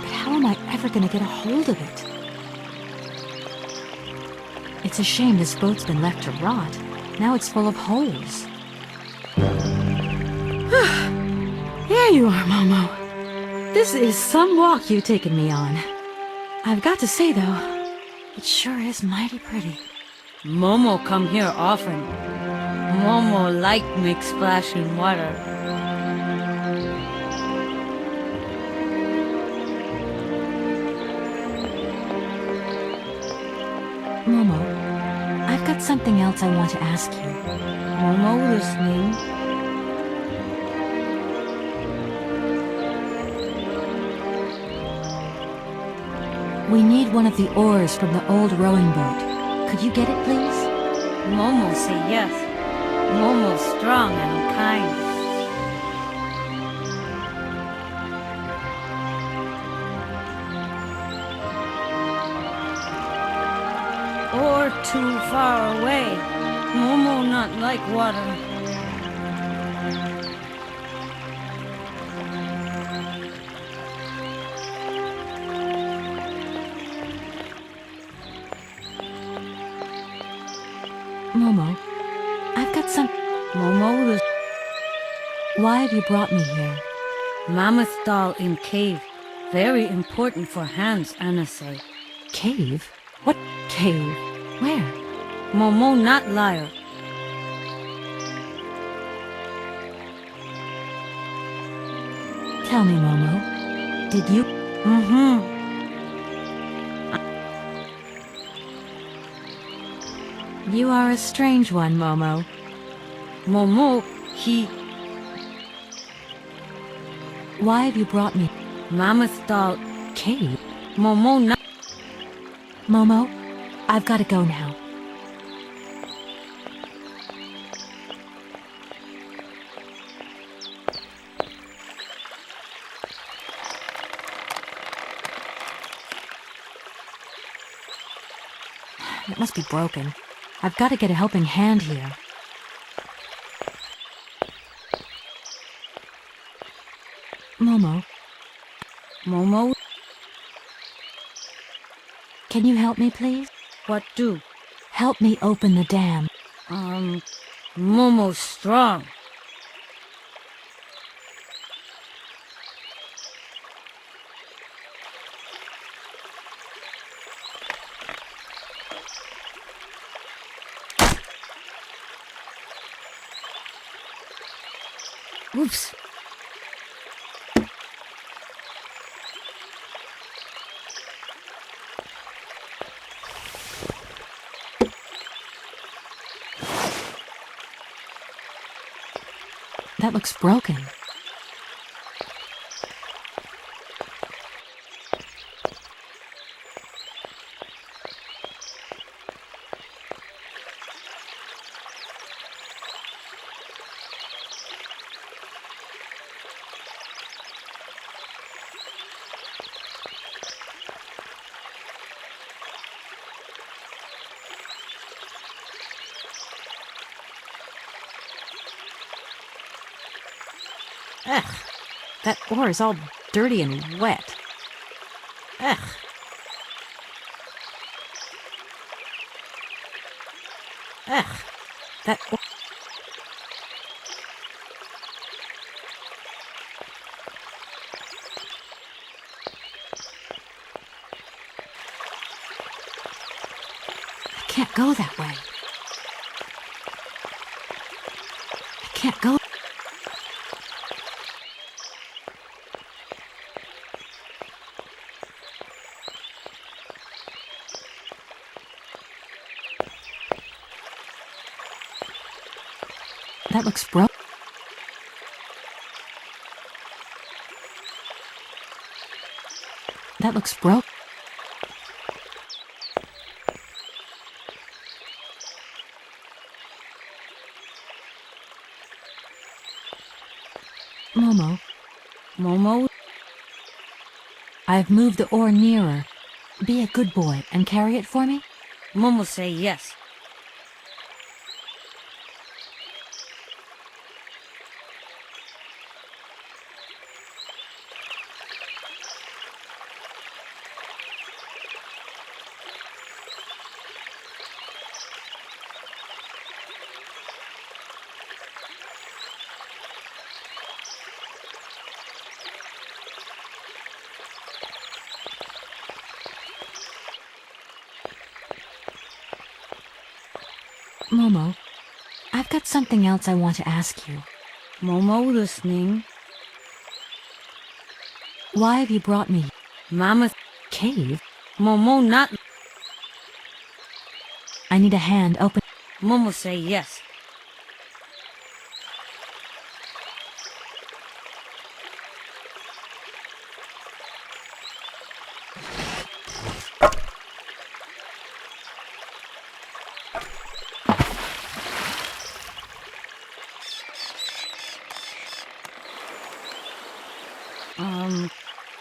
but how am I ever going to get a hold of it? It's a shame this boat's been left to rot. Now it's full of holes. Here you are, Momo. This is some walk you've taken me on. I've got to say, though, it sure is mighty pretty. Momo come here often. Momo like make splash in water. Momo, I've got something else I want to ask you. Momo listening. We need one of the oars from the old rowing boat. Could you get it, please? Momo say yes. Momo strong and kind. Or too far away. Momo not like water. Momo, I've got some... Momo is Why have you brought me here? mammoth doll in cave. Very important for Hans, Anna say. Cave? What cave? Where? Momo not liar. Tell me, Momo. Did you... You are a strange one, Momo. Momo, he Why have you brought me... mammoth doll. Cave? Momo not... Momo, I've got to go now. It must be broken. I've got to get a helping hand here. Momo, Momo, can you help me, please? what do? Help me open the dam. Momo strong. Oops. That looks broken. Ugh, that ore is all dirty and wet. Ugh. Ugh, that ore... I can't go that way. I can't go... That looks broke. That looks broke. Momo. Momo? I've moved the ore nearer. Be a good boy and carry it for me? Momo say yes. Momo, I've got something else I want to ask you. Momo listening. Why have you brought me? Mama's Cave? Momo not. I need a hand open. Momo say yes.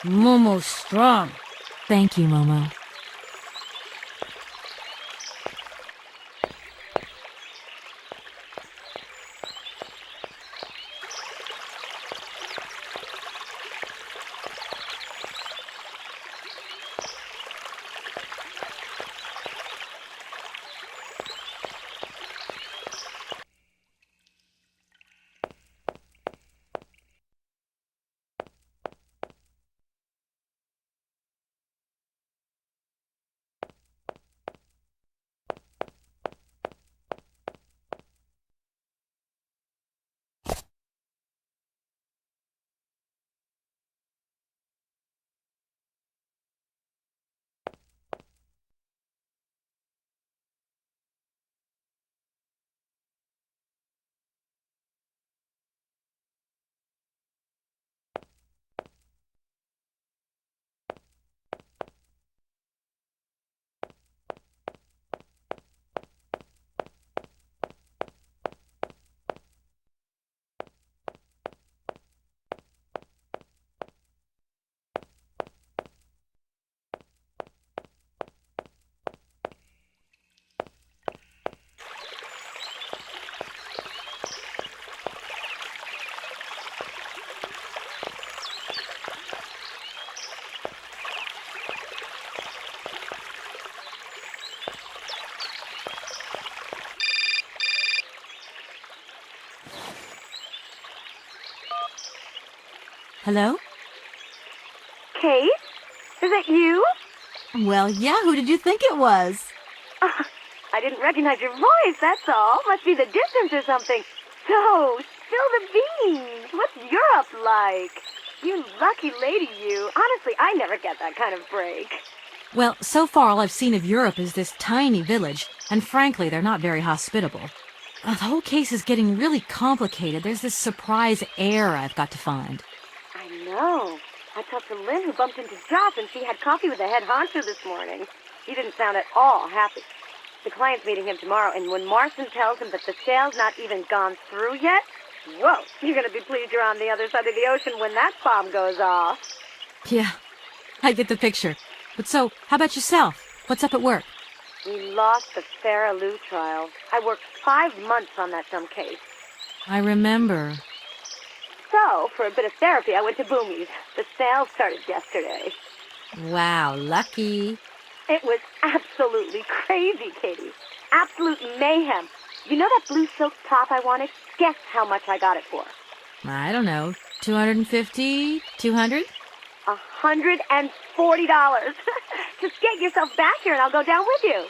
Momo's strong. Thank you, Momo. Hello? Kate? Is it you? Well, yeah, who did you think it was? I didn't recognize your voice, that's all. Must be the distance or something. So, spill the beans. What's Europe like? You lucky lady, you. Honestly, I never get that kind of break. Well, so far all I've seen of Europe is this tiny village, and frankly, they're not very hospitable. The whole case is getting really complicated. There's this surprise heir I've got to find. I know. I talked to Lynn, who bumped into Josh, and she had coffee with the head honcho this morning. He didn't sound at all happy. The client's meeting him tomorrow, and when Marston tells him that the sale's not even gone through yet, whoa, you're gonna be pleased you're on the other side of the ocean when that bomb goes off. Yeah, I get the picture. But so, how about yourself? What's up at work? We lost the Farah Lou trial. I worked 5 months on that dumb case. I remember. So, for a bit of therapy, I went to Boomy's. The sale started yesterday. Wow, lucky. It was absolutely crazy, Katie. Absolute mayhem. You know that blue silk top I wanted? Guess how much I got it for? I don't know, 250, 200? $140. Just get yourself back here and I'll go down with you.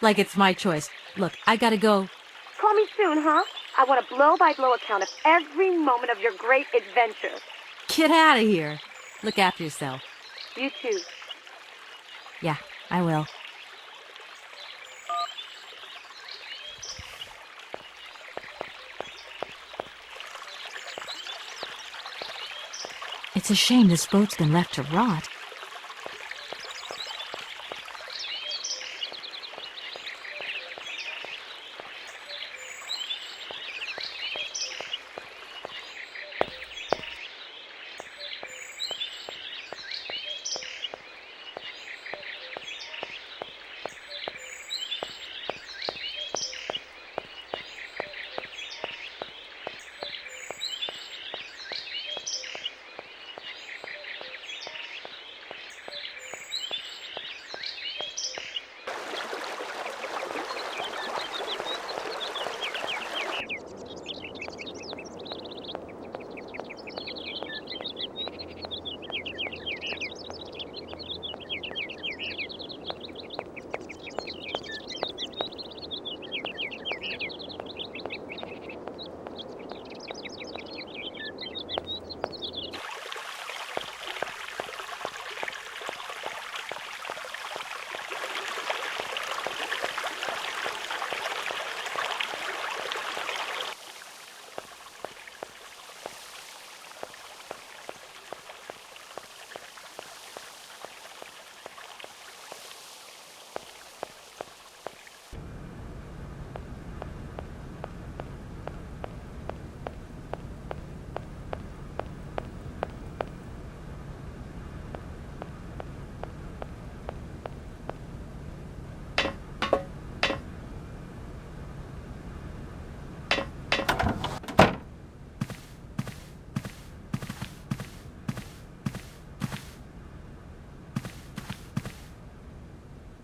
Like it's my choice. Look, I gotta go. Call me soon, huh? I want a blow-by-blow account of every moment of your great adventure. Get out of here. Look after yourself. You too. Yeah, I will. It's a shame this boat's been left to rot.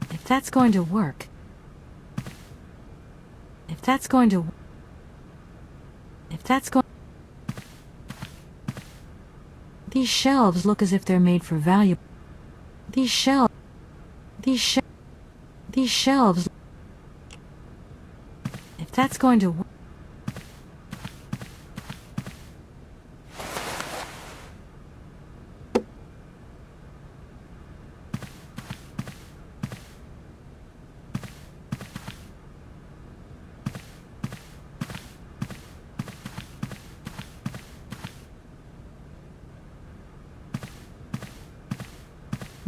If that's going to work... If that's going... These shelves look as if they're made for valuable... These shelves... If that's going to work...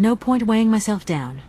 No point weighing myself down.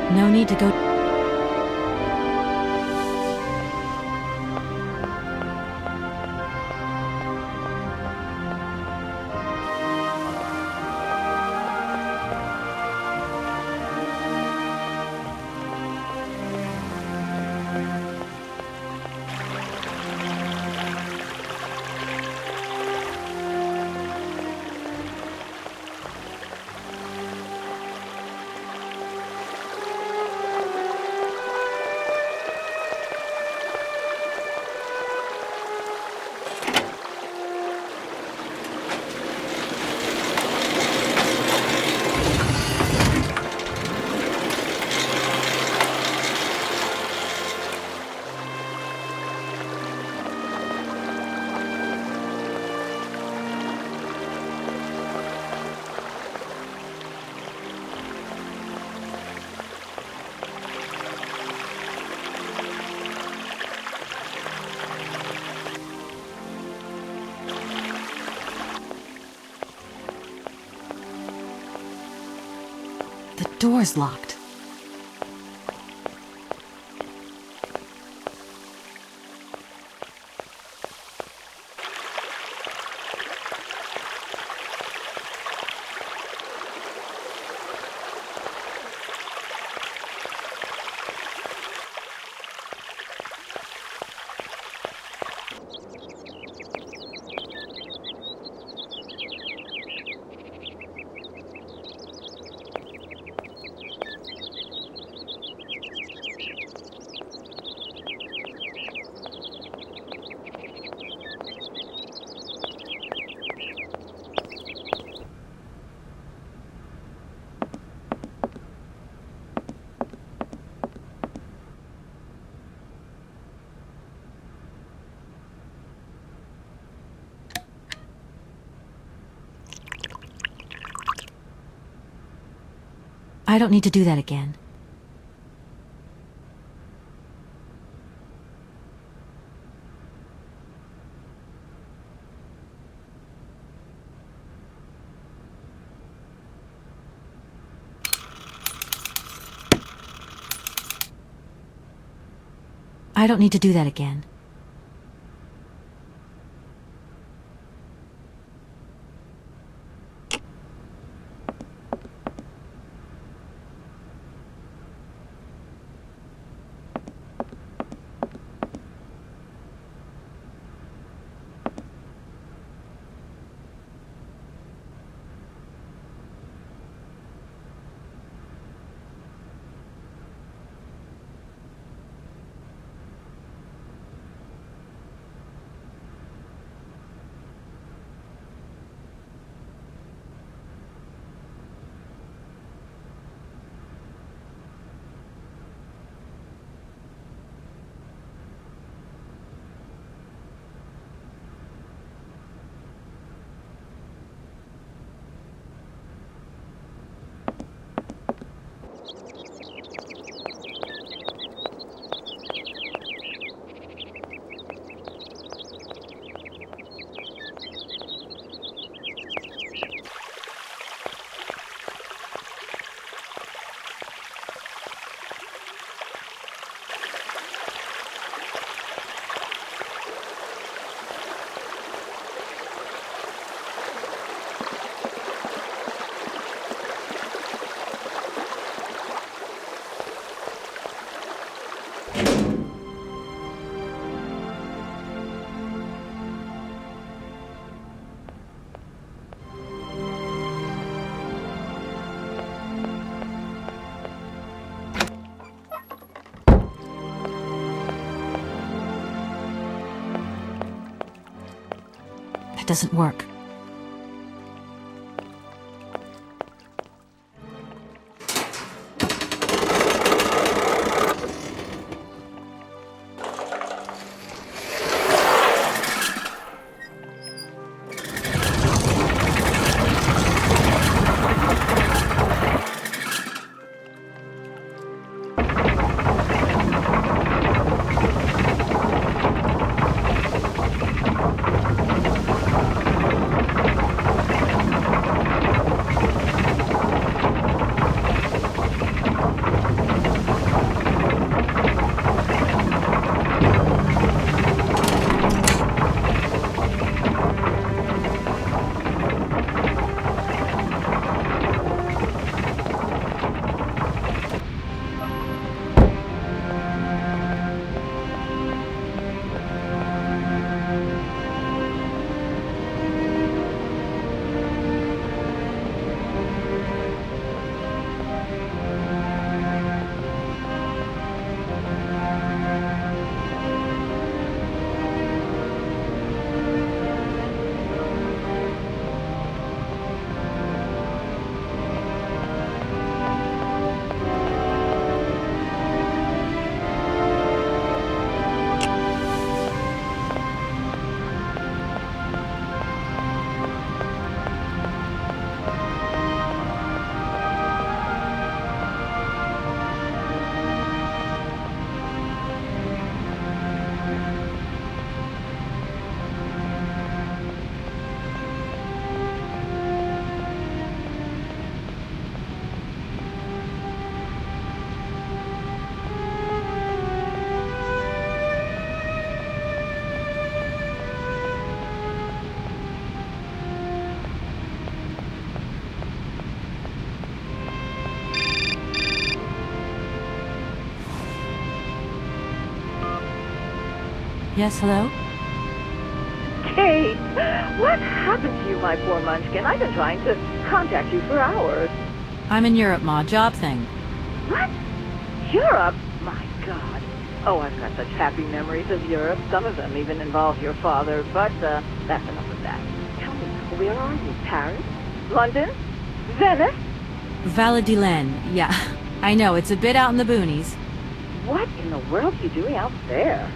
No need to go... The door's locked. I don't need to do that again. I don't need to do that again. That doesn't work. Yes, hello? Kate, what happened to you, my poor munchkin? I've been trying to contact you for hours. I'm in Europe, Ma. Job thing. What? Europe? My God. Oh, I've got such happy memories of Europe. Some of them even involve your father, but that's enough of that. Tell me, where are you? Paris? London? Venice? Valladolid, yeah. I know, it's a bit out in the boonies. What in the world are you doing out there?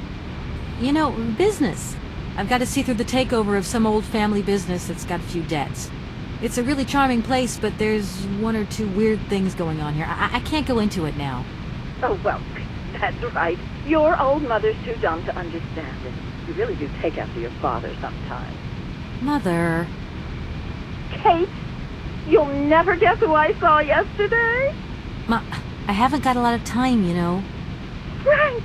You know, business. I've got to see through the takeover of some old family business that's got a few debts. It's a really charming place, but there's one or two weird things going on here. I can't go into it now. Oh, well, that's right. Your old mother's too dumb to understand it. You really do take after your father sometimes. Mother... Kate, you'll never guess who I saw yesterday? Ma, I haven't got a lot of time, you know. Frank!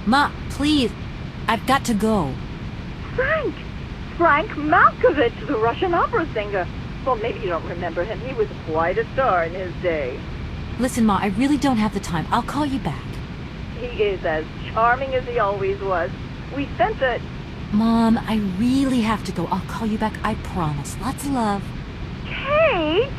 Ma, please. I've got to go. Frank! Frank Malkovich, the Russian opera singer. Well, maybe you don't remember him. He was quite a star in his day. Listen, Ma, I really don't have the time. I'll call you back. He is as charming as he always was. We sent a... Mom, I really have to go. I'll call you back, I promise. Lots of love. Kate!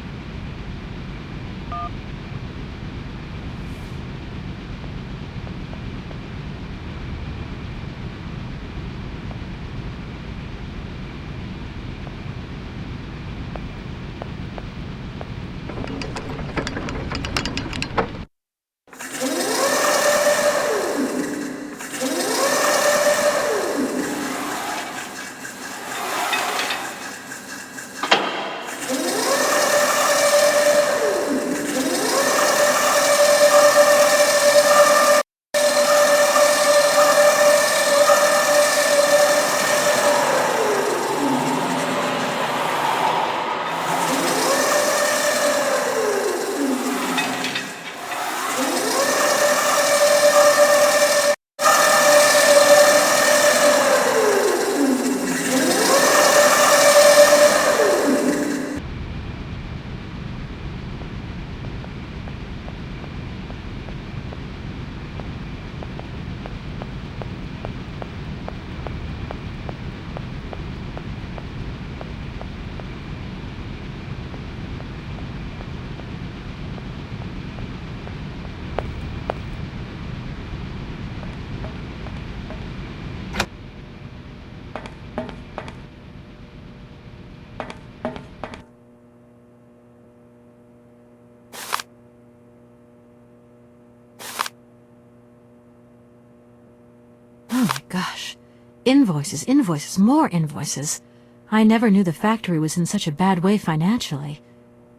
Oh my gosh. Invoices, invoices, more invoices. I never knew the factory was in such a bad way financially.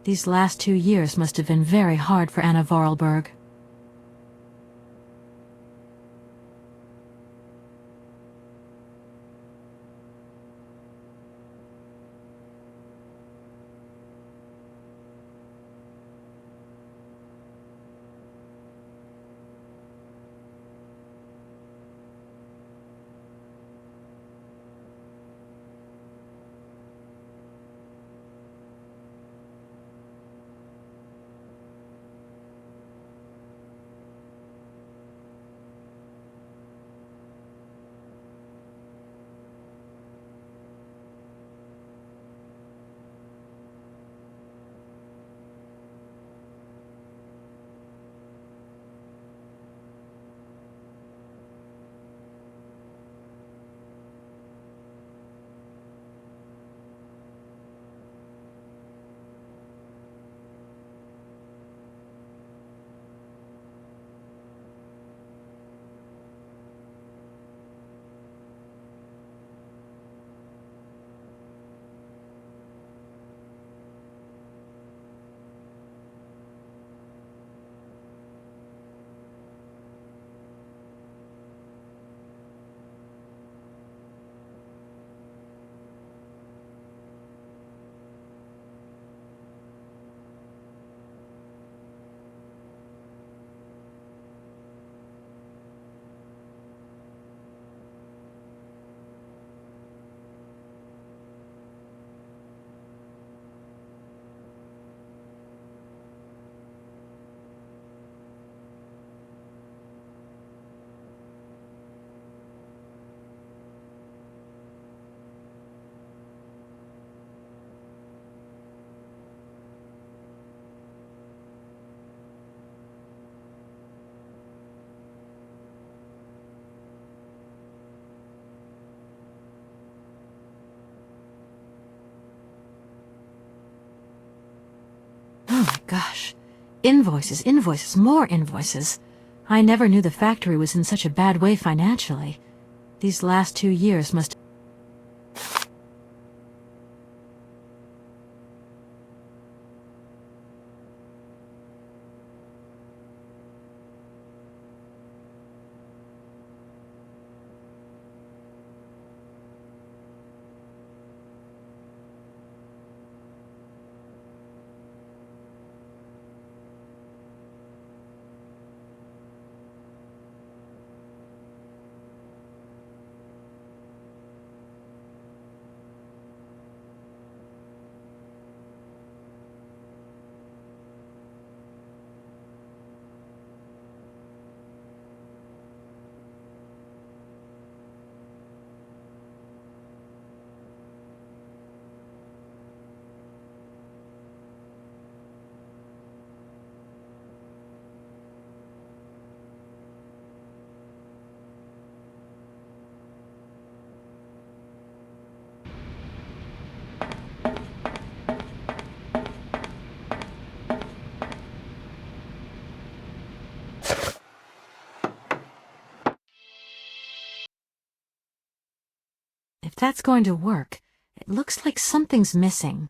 These last 2 years must have been very hard for Anna Vorarlberg. Gosh. Invoices, invoices, more invoices. I never knew the factory was in such a bad way financially. These last 2 years must... If that's going to work, it looks like something's missing.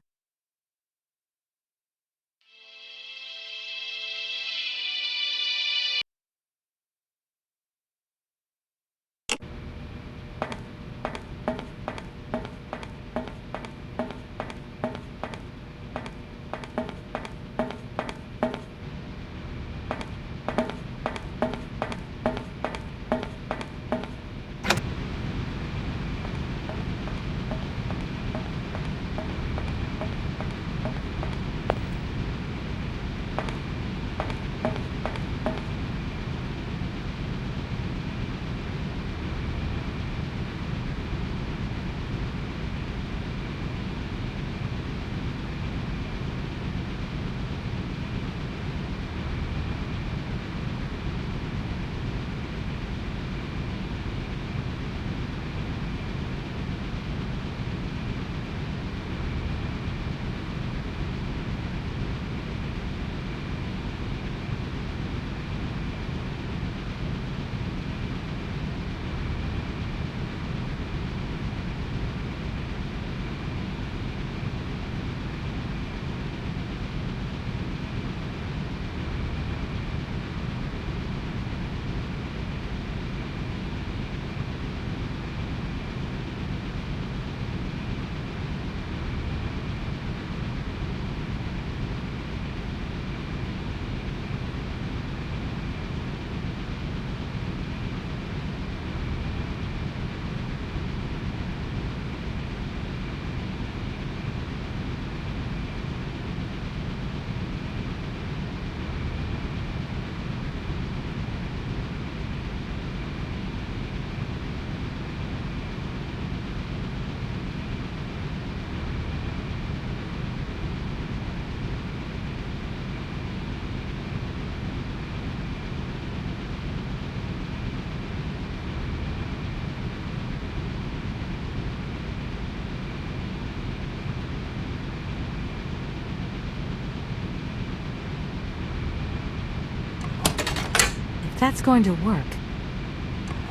If that's going to work...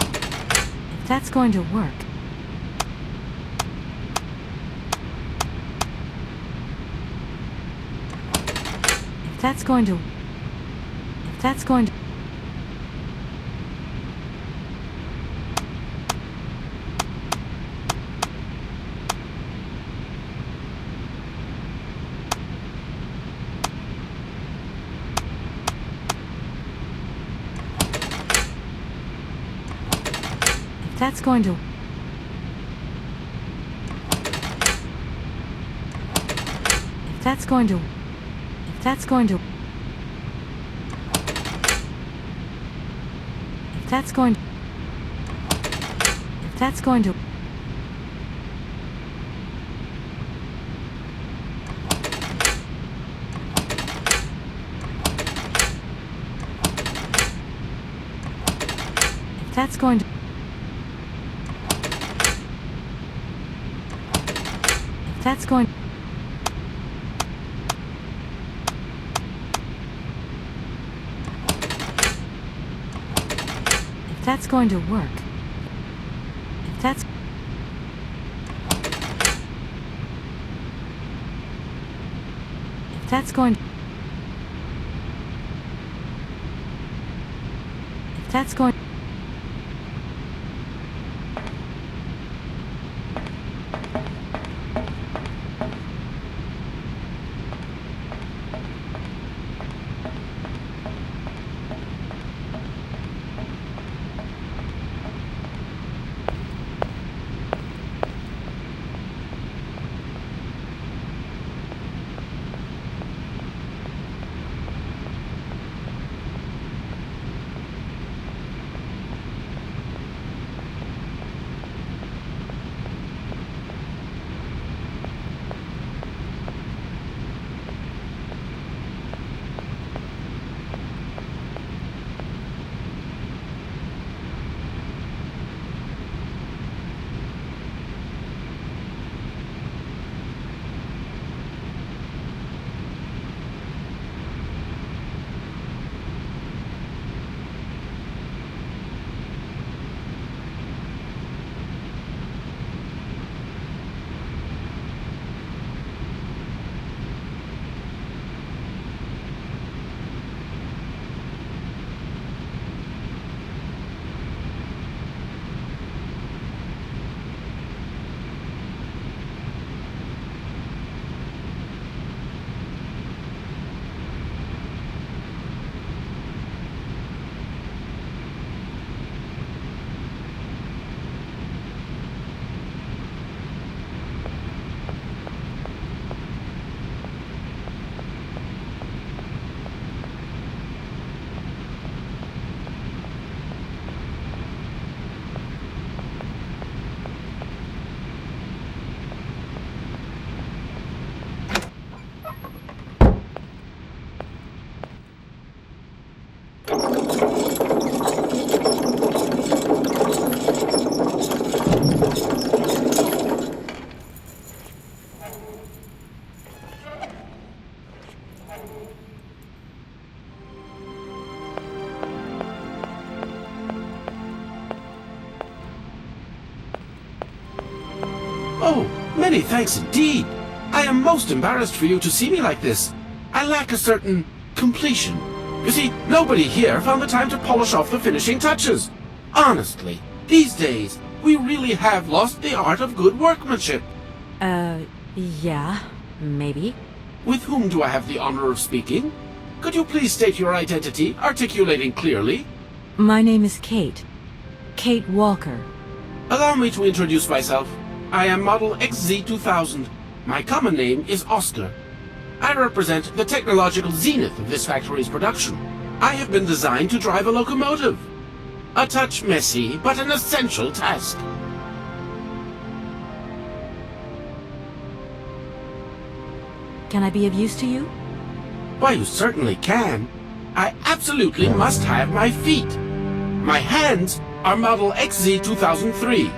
If that's going to work... If that's going to... If that's going to... If that's going to... If that's going to... If that's going to... If that's going to... If that's going to... If that's going to... If that's going... that's going to work... If that's... If that's going... If that's going... Oh, many thanks indeed. I am most embarrassed for you to see me like this. I lack a certain completion. You see, nobody here found the time to polish off the finishing touches. Honestly, these days, we really have lost the art of good workmanship. Yeah, maybe. With whom do I have the honor of speaking? Could you please state your identity, articulating clearly? My name is Kate. Kate Walker. Allow me to introduce myself. I am Model XZ2000. My common name is Oscar. I represent the technological zenith of this factory's production. I have been designed to drive a locomotive. A touch messy, but an essential task. Can I be of use to you? Why, you certainly can. I absolutely must have my feet. My hands are Model XZ2003.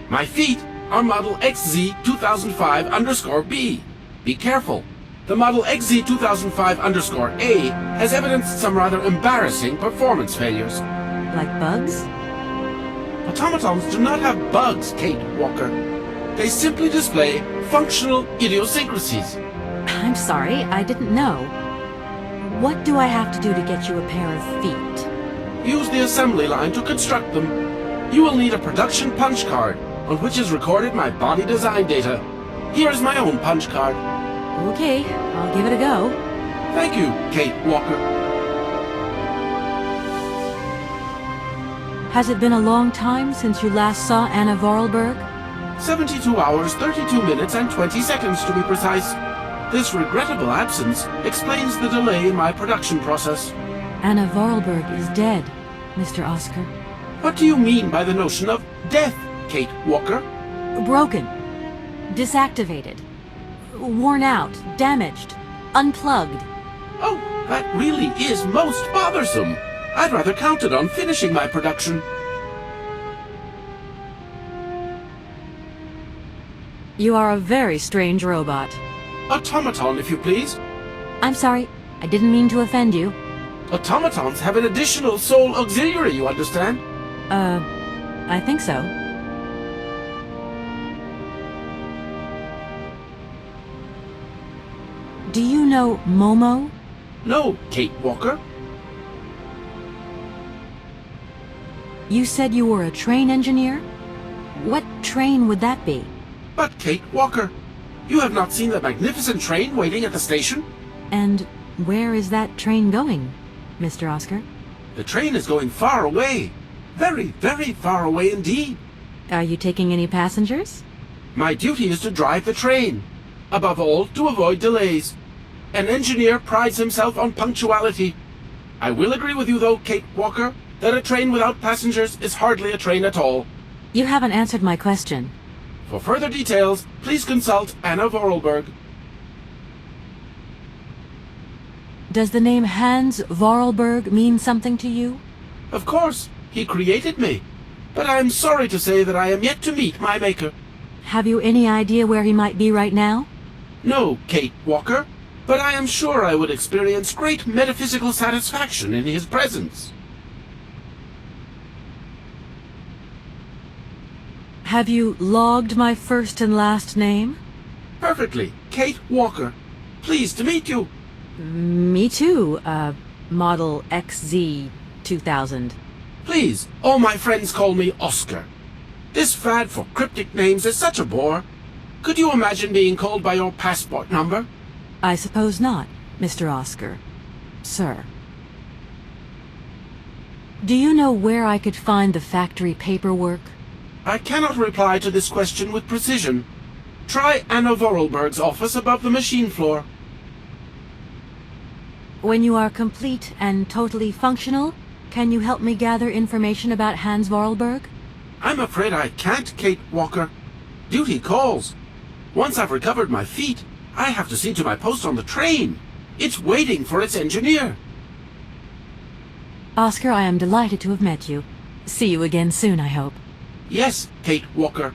My feet are Model XZ2005_B. Be careful. The Model XZ2005_A has evidenced some rather embarrassing performance failures. Like bugs? Automatons do not have bugs, Kate Walker. They simply display functional idiosyncrasies. I'm sorry, I didn't know. What do I have to do to get you a pair of feet? Use the assembly line to construct them. You will need a production punch card, on which is recorded my body design data. Here is my own punch card. Okay, I'll give it a go. Thank you, Kate Walker. Has it been a long time since you last saw Anna Vorarlberg? 72 hours, 32 minutes, and 20 seconds to be precise. This regrettable absence explains the delay in my production process. Anna Vorarlberg is dead, Mr. Oscar. What do you mean by the notion of death, Kate Walker? Broken. Disactivated. Worn out. Damaged. Unplugged. Oh, that really is most bothersome. I'd rather counted on finishing my production. You are a very strange robot. Automaton, if you please. I'm sorry, I didn't mean to offend you. Automatons have an additional soul auxiliary, you understand? I think so. Do you know Momo? No, Kate Walker. You said you were a train engineer? What train would that be? But Kate Walker, you have not seen the magnificent train waiting at the station? And where is that train going, Mr. Oscar? The train is going far away. Very, very far away indeed. Are you taking any passengers? My duty is to drive the train. Above all, to avoid delays. An engineer prides himself on punctuality. I will agree with you, though, Kate Walker, that a train without passengers is hardly a train at all. You haven't answered my question. For further details, please consult Anna Vorarlberg. Does the name Hans Vorarlberg mean something to you? Of course, he created me. But I am sorry to say that I am yet to meet my maker. Have you any idea where he might be right now? No, Kate Walker, but I am sure I would experience great metaphysical satisfaction in his presence. Have you logged my first and last name? Perfectly, Kate Walker. Pleased to meet you. Me too, model XZ2000. Please, all my friends call me Oscar. This fad for cryptic names is such a bore. Could you imagine being called by your passport number? I suppose not, Mr. Oscar. Sir. Do you know where I could find the factory paperwork? I cannot reply to this question with precision. Try Anna Vorarlberg's office above the machine floor. When you are complete and totally functional, can you help me gather information about Hans Vorarlberg? I'm afraid I can't, Kate Walker. Duty calls. Once I've recovered my feet, I have to see to my post on the train. It's waiting for its engineer. Oscar, I am delighted to have met you. See you again soon, I hope. Yes, Kate Walker.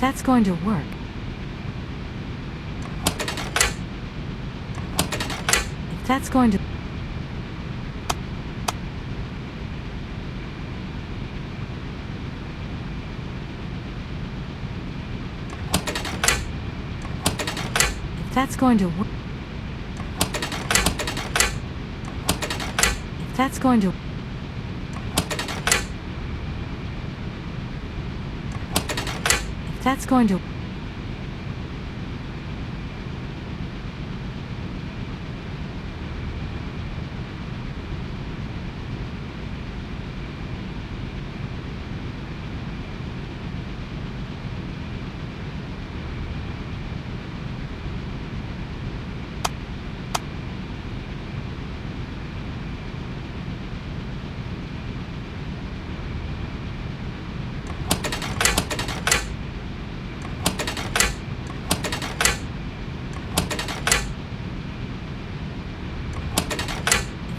that's going to work. If that's going to... If that's going to work... If that's going to... If that's going to...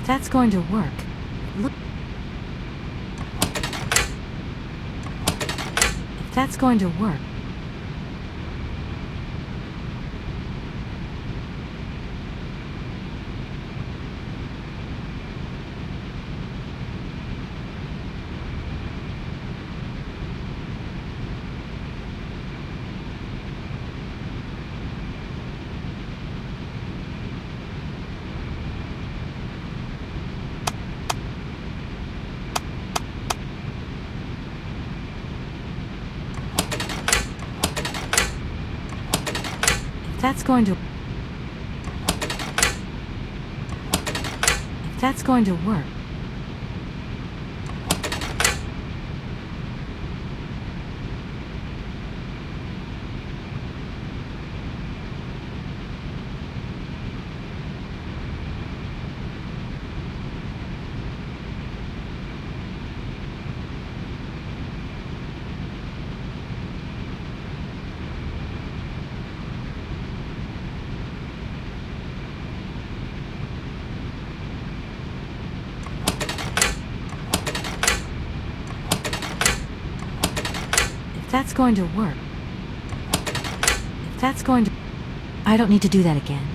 That's going to work. Look. If that's going to work. That's going to... If that's going to work. That's going to work. If that's going to... I don't need to do that again.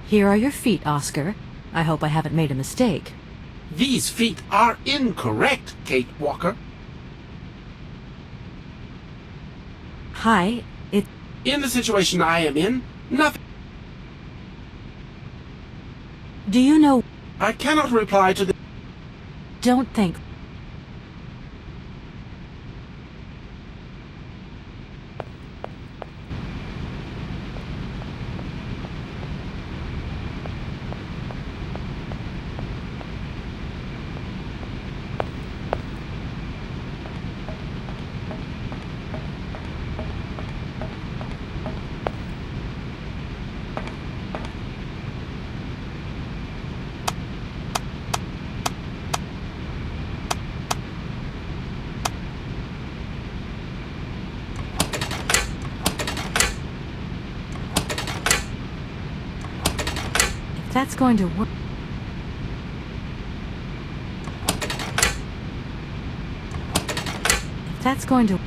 Here are your feet, Oscar. I hope I haven't made a mistake. These feet are incorrect, Kate Walker. Hi, In the situation I am in, nothing. do you know... I cannot reply to the... Don't think... If that's going to work... If that's going to...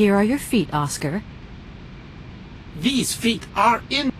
Here are your feet, Oscar. These feet are in...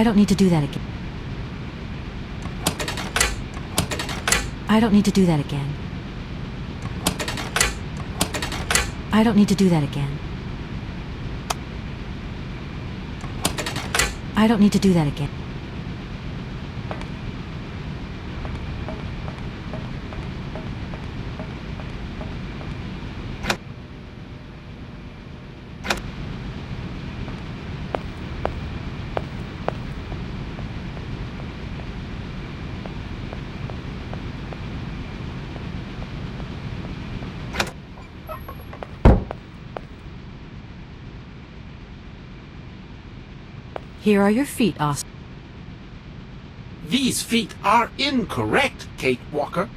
I don't need to do that again. I don't need to do that again. I don't need to do that again. I don't need to do that again. Here are your feet, Oscar. These feet are incorrect, Kate Walker.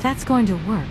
that's going to work.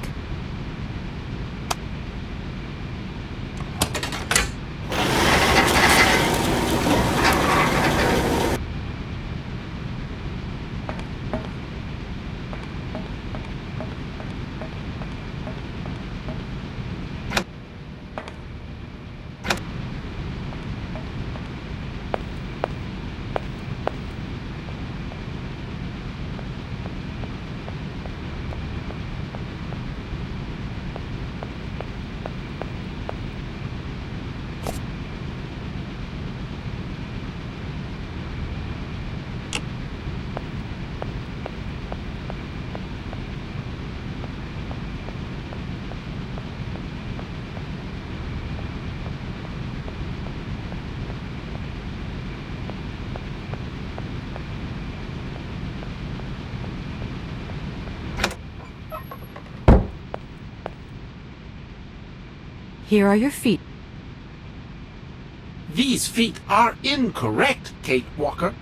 Here are your feet. These feet are incorrect, Kate Walker.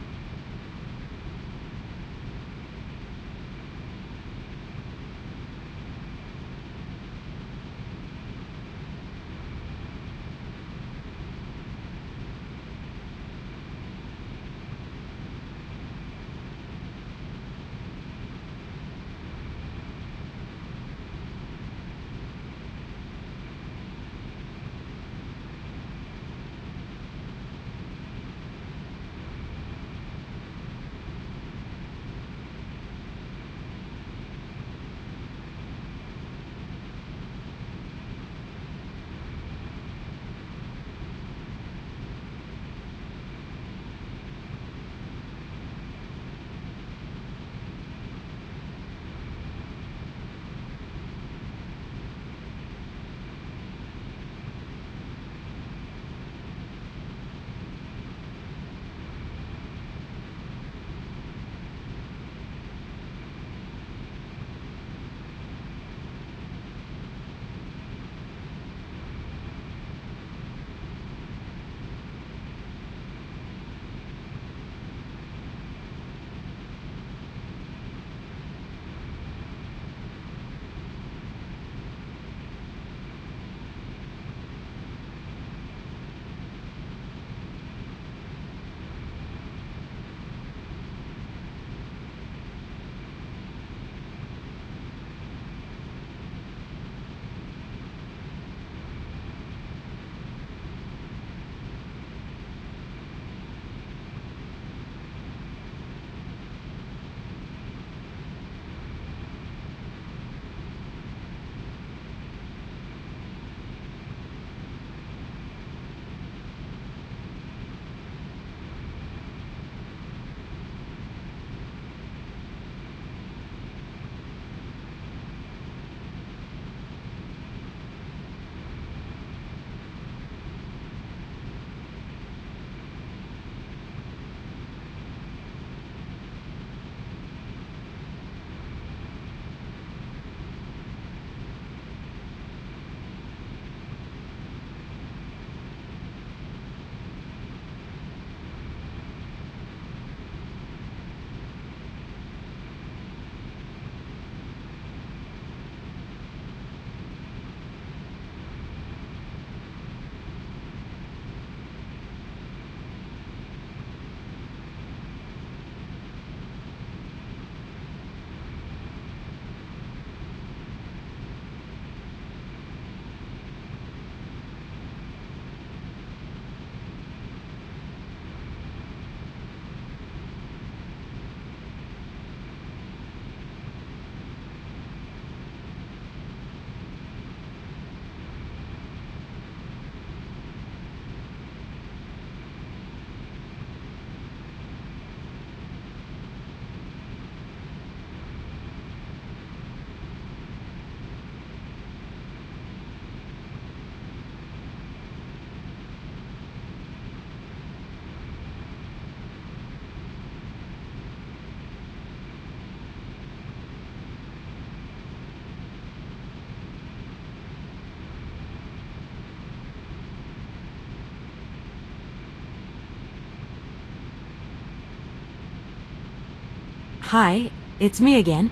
Hi, it's me again.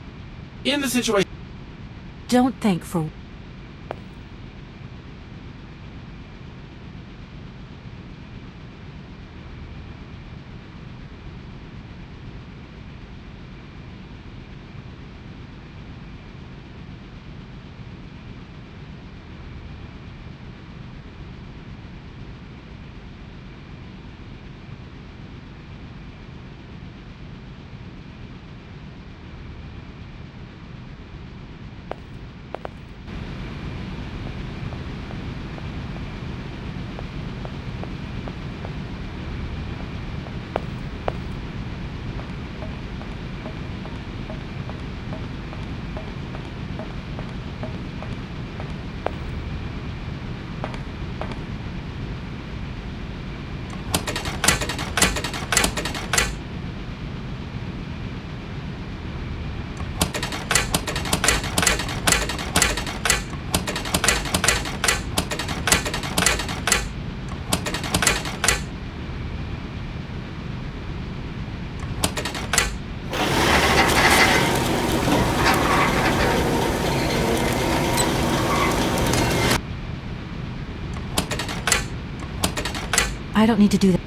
In the situation don't think for... I don't need to do that.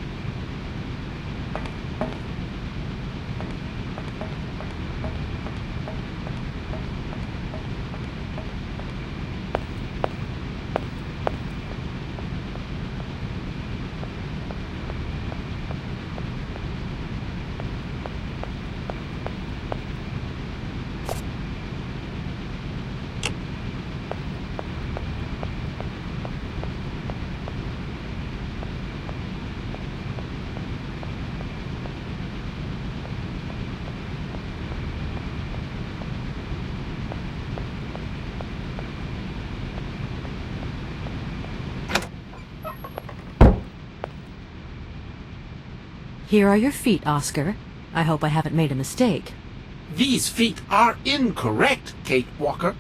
Here are your feet, Oscar. I hope I haven't made a mistake. These feet are incorrect, Kate Walker.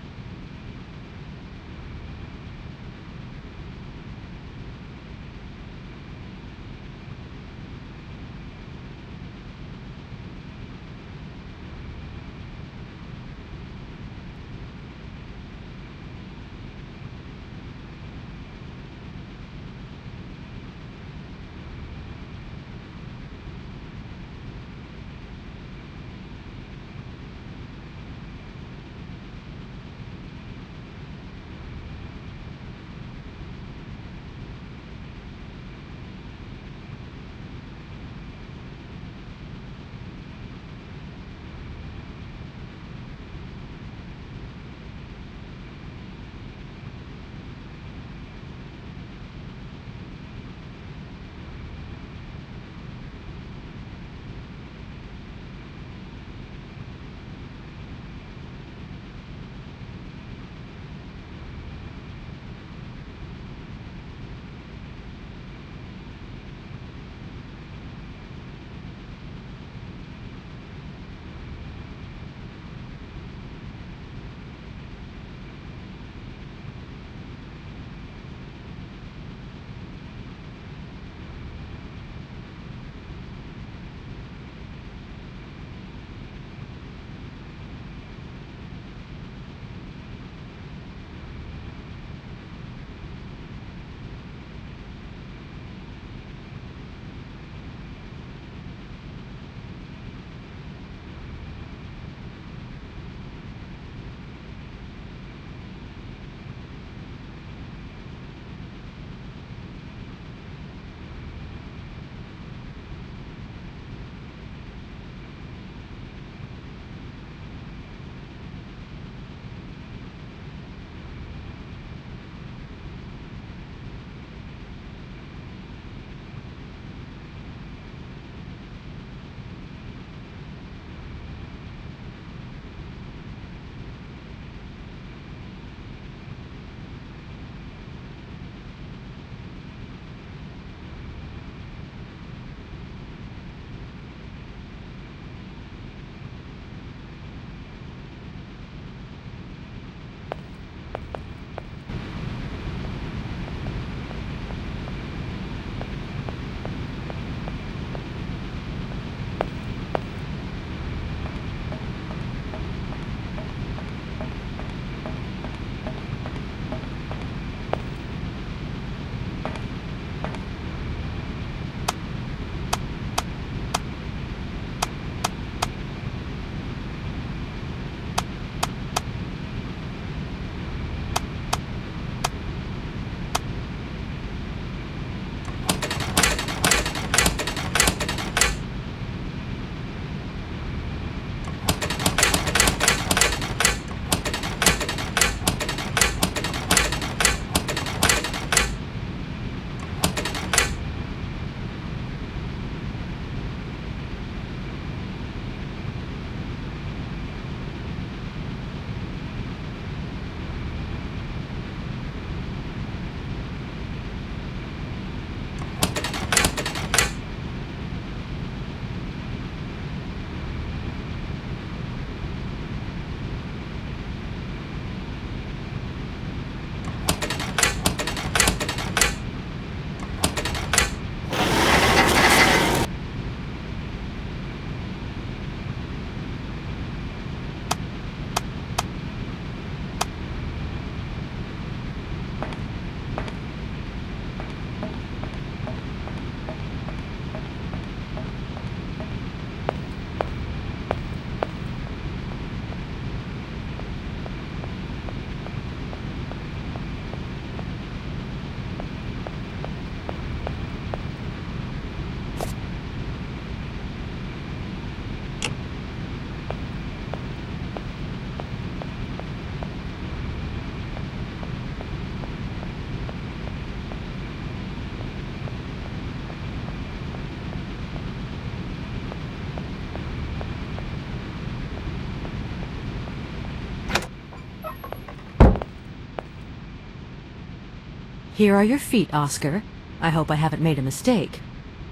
Here are your feet, Oscar. I hope I haven't made a mistake.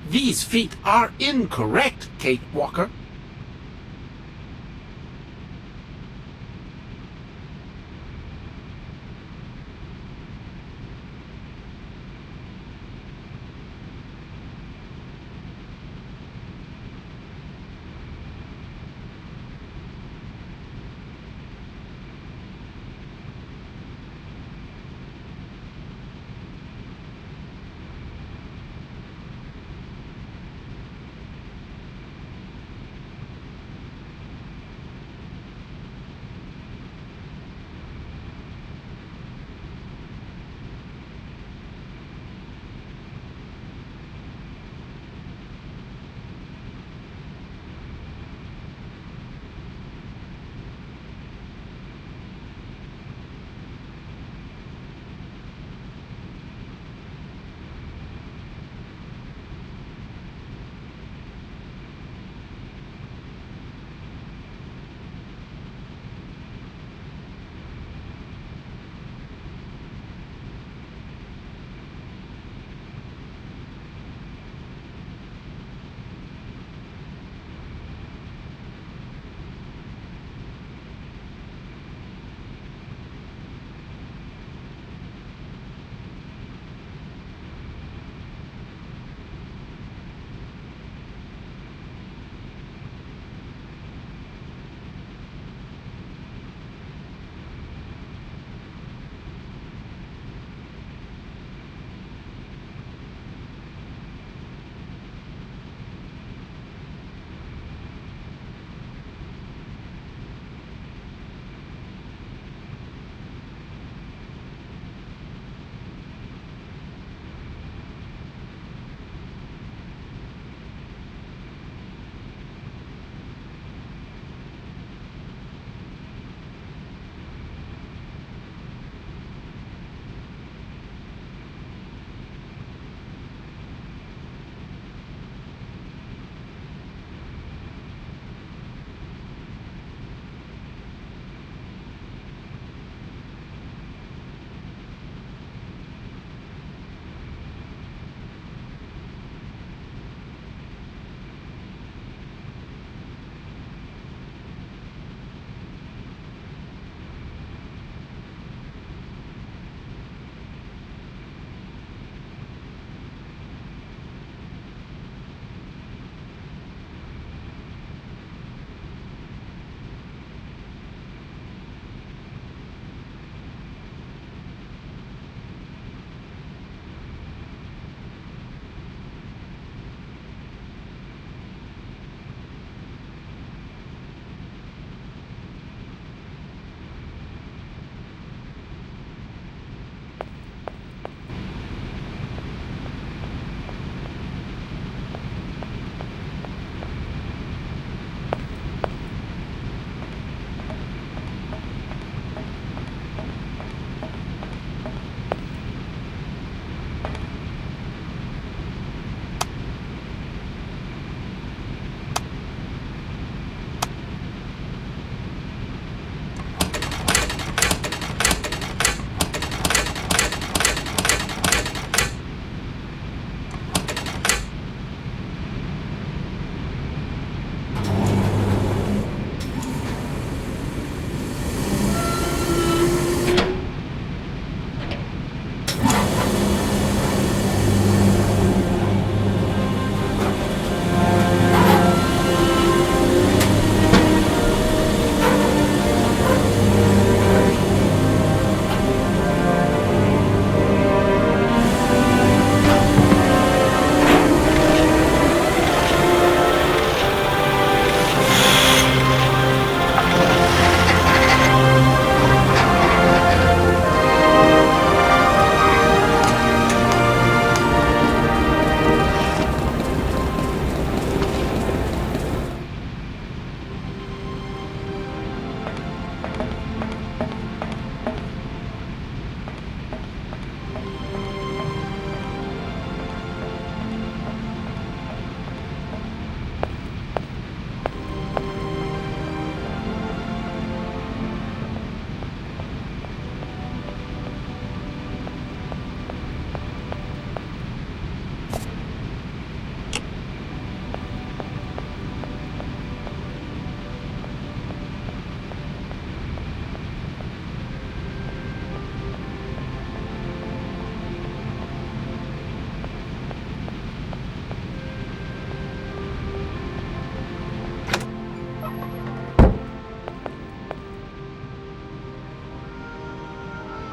These feet are incorrect, Kate Walker.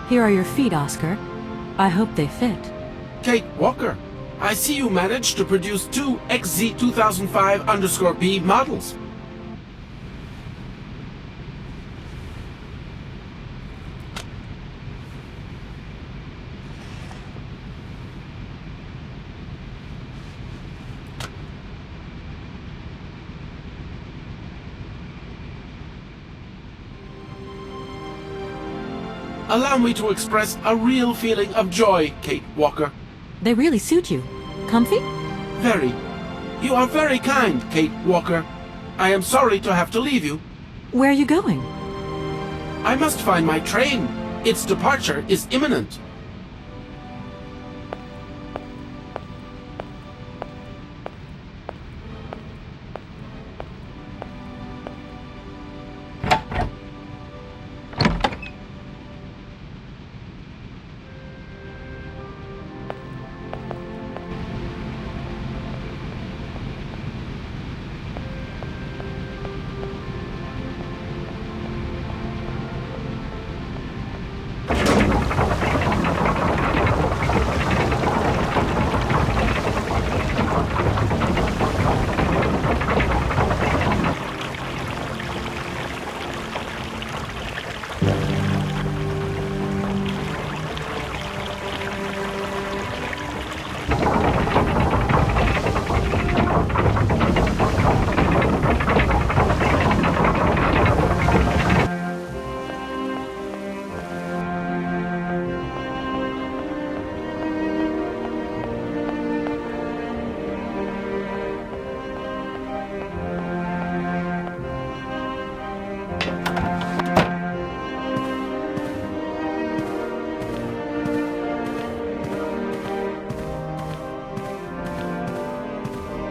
Here are your feet, Oscar. I hope they fit. Kate Walker, I see you managed to produce two XZ2005_B models. Allow me to express a real feeling of joy, Kate Walker. They really suit you. Comfy? Very. You are very kind, Kate Walker. I am sorry to have to leave you. Where are you going? I must find my train. Its departure is imminent.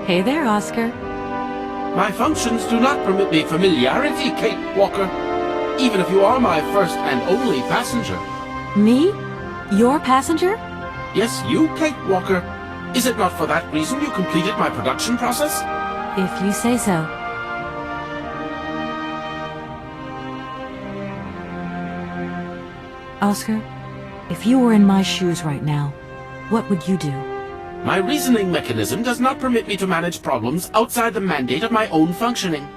Hey there, Oscar. My functions do not permit me familiarity, Kate Walker. Even if you are my first and only passenger. Me? Your passenger? Yes, you, Kate Walker. Is it not for that reason you completed my production process? If you say so. Oscar, if you were in my shoes right now, what would you do? My reasoning mechanism does not permit me to manage problems outside the mandate of my own functioning.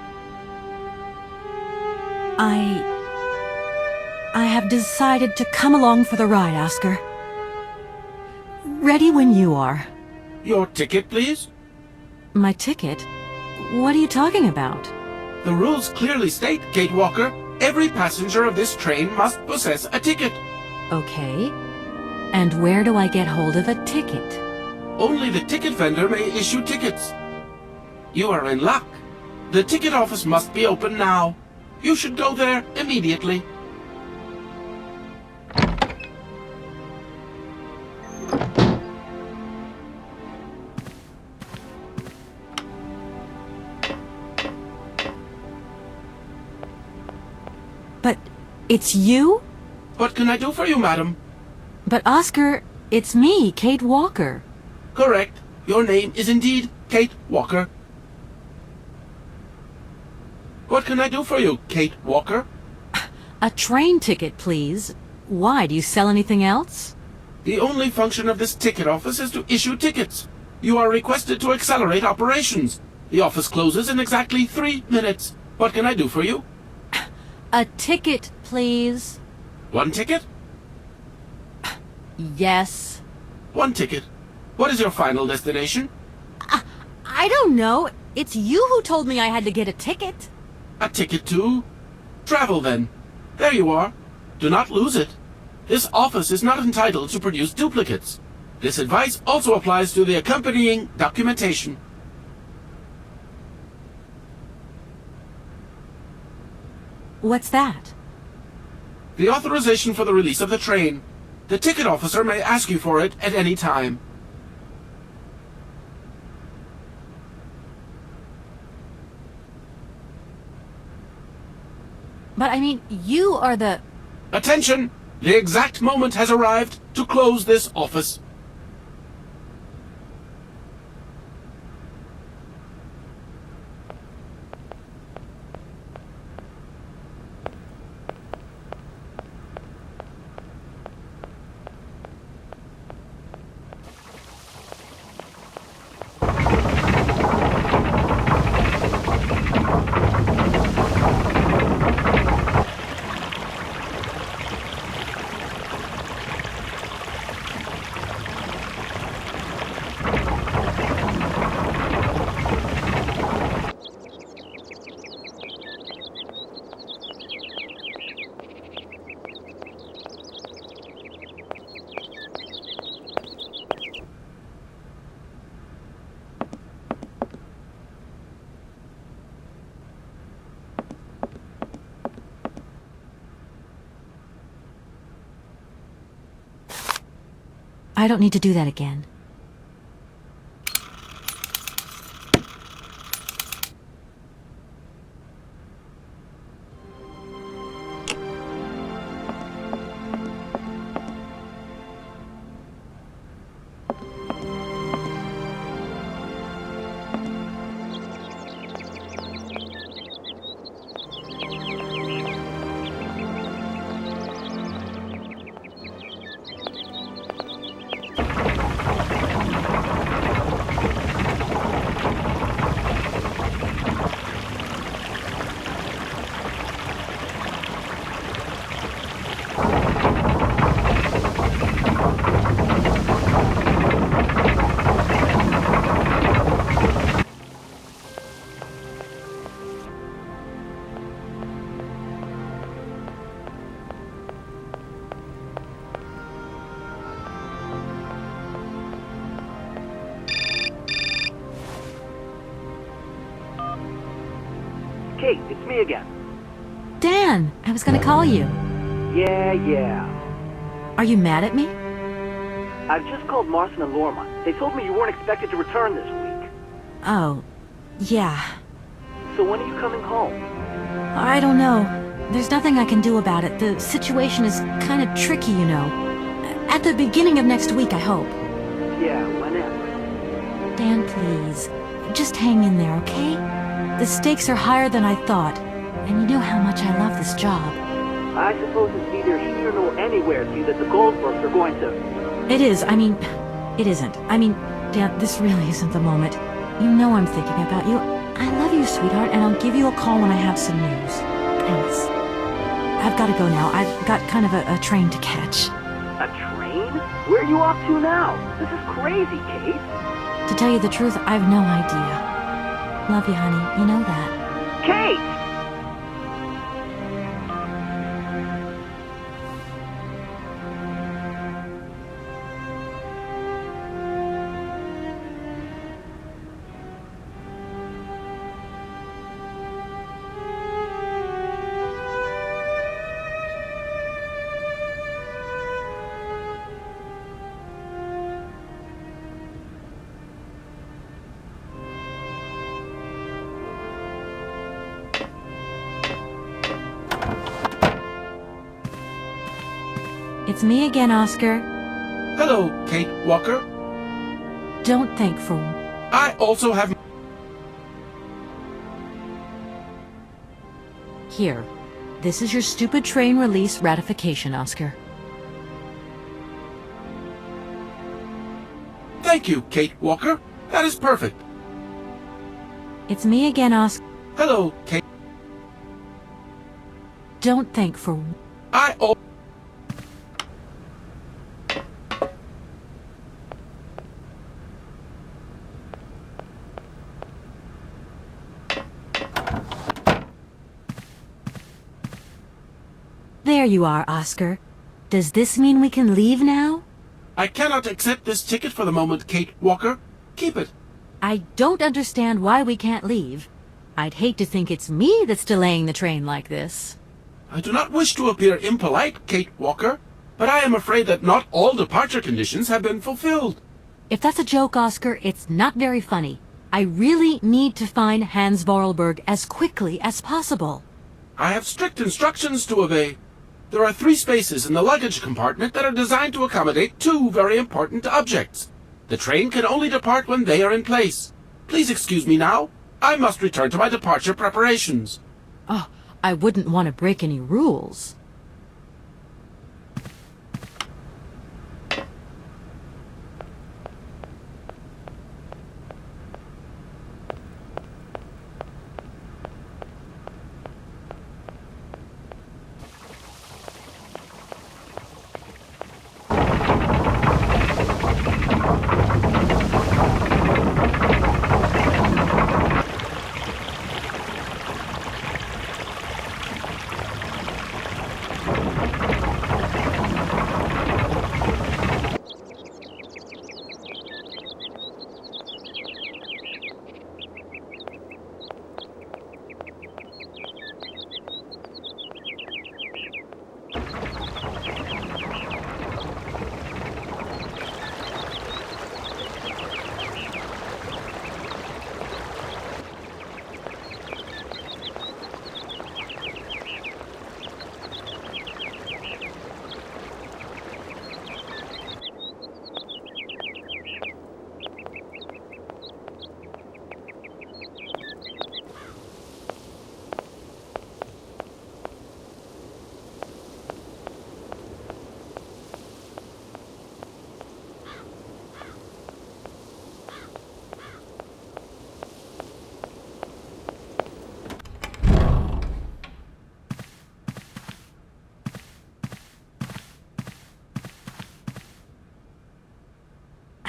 I have decided to come along for the ride, Oscar. Ready when you are. Your ticket, please? My ticket? What are you talking about? The rules clearly state, Kate Walker, every passenger of this train must possess a ticket. Okay. And where do I get hold of a ticket? Only the ticket vendor may issue tickets. You are in luck. The ticket office must be open now. You should go there immediately. But it's you? What can I do for you, madam? But Oscar, it's me, Kate Walker. Correct. Your name is indeed Kate Walker. What can I do for you, Kate Walker? A train ticket, please. Why, do you sell anything else? The only function of this ticket office is to issue tickets. You are requested to accelerate operations. The office closes in exactly 3 minutes. What can I do for you? A ticket, please. One ticket? Yes. One ticket. What is your final destination? I don't know. It's you who told me I had to get a ticket. A ticket to travel, then. There you are. Do not lose it. This office is not entitled to produce duplicates. This advice also applies to the accompanying documentation. What's that? The authorization for the release of the train. The ticket officer may ask you for it at any time. But I mean, you are the... Attention! The exact moment has arrived to close this office. I don't need to do that again. Kate, it's me again. Dan, I was gonna call you. Yeah. Are you mad at me? I've just called Marston and Lorma. They told me you weren't expected to return this week. Oh, yeah. So when are you coming home? I don't know. There's nothing I can do about it. The situation is kind of tricky, you know. At the beginning of next week, I hope. Yeah, whenever. Dan, please. Just hang in there, okay? The stakes are higher than I thought. And you know how much I love this job. I suppose it's neither here nor anywhere to you that the Goldbergs are going to... It is. I mean, it isn't. I mean, Dan, this really isn't the moment. You know I'm thinking about you. I love you, sweetheart, and I'll give you a call when I have some news. Promise. I've got to go now. I've got kind of a train to catch. A train? Where are you off to now? This is crazy, Kate. To tell you the truth, I've no idea. Love you, honey. You know that. Kate! It's me again, Oscar. Hello, Kate Walker. Don't think for... I also have... Here. This is your stupid train release ratification, Oscar. Thank you, Kate Walker. That is perfect. It's me again, Oscar. Hello, Kate. Don't think for... I... There you are, Oscar. Does this mean we can leave now? I cannot accept this ticket for the moment, Kate Walker. Keep it. I don't understand why we can't leave. I'd hate to think it's me that's delaying the train like this. I do not wish to appear impolite, Kate Walker, but I am afraid that not all departure conditions have been fulfilled. If that's a joke, Oscar, it's not very funny. I really need to find Hans Vorarlberg as quickly as possible. I have strict instructions to obey. There are 3 spaces in the luggage compartment that are designed to accommodate 2 very important objects. The train can only depart when they are in place. Please excuse me now. I must return to my departure preparations. Oh, I wouldn't want to break any rules.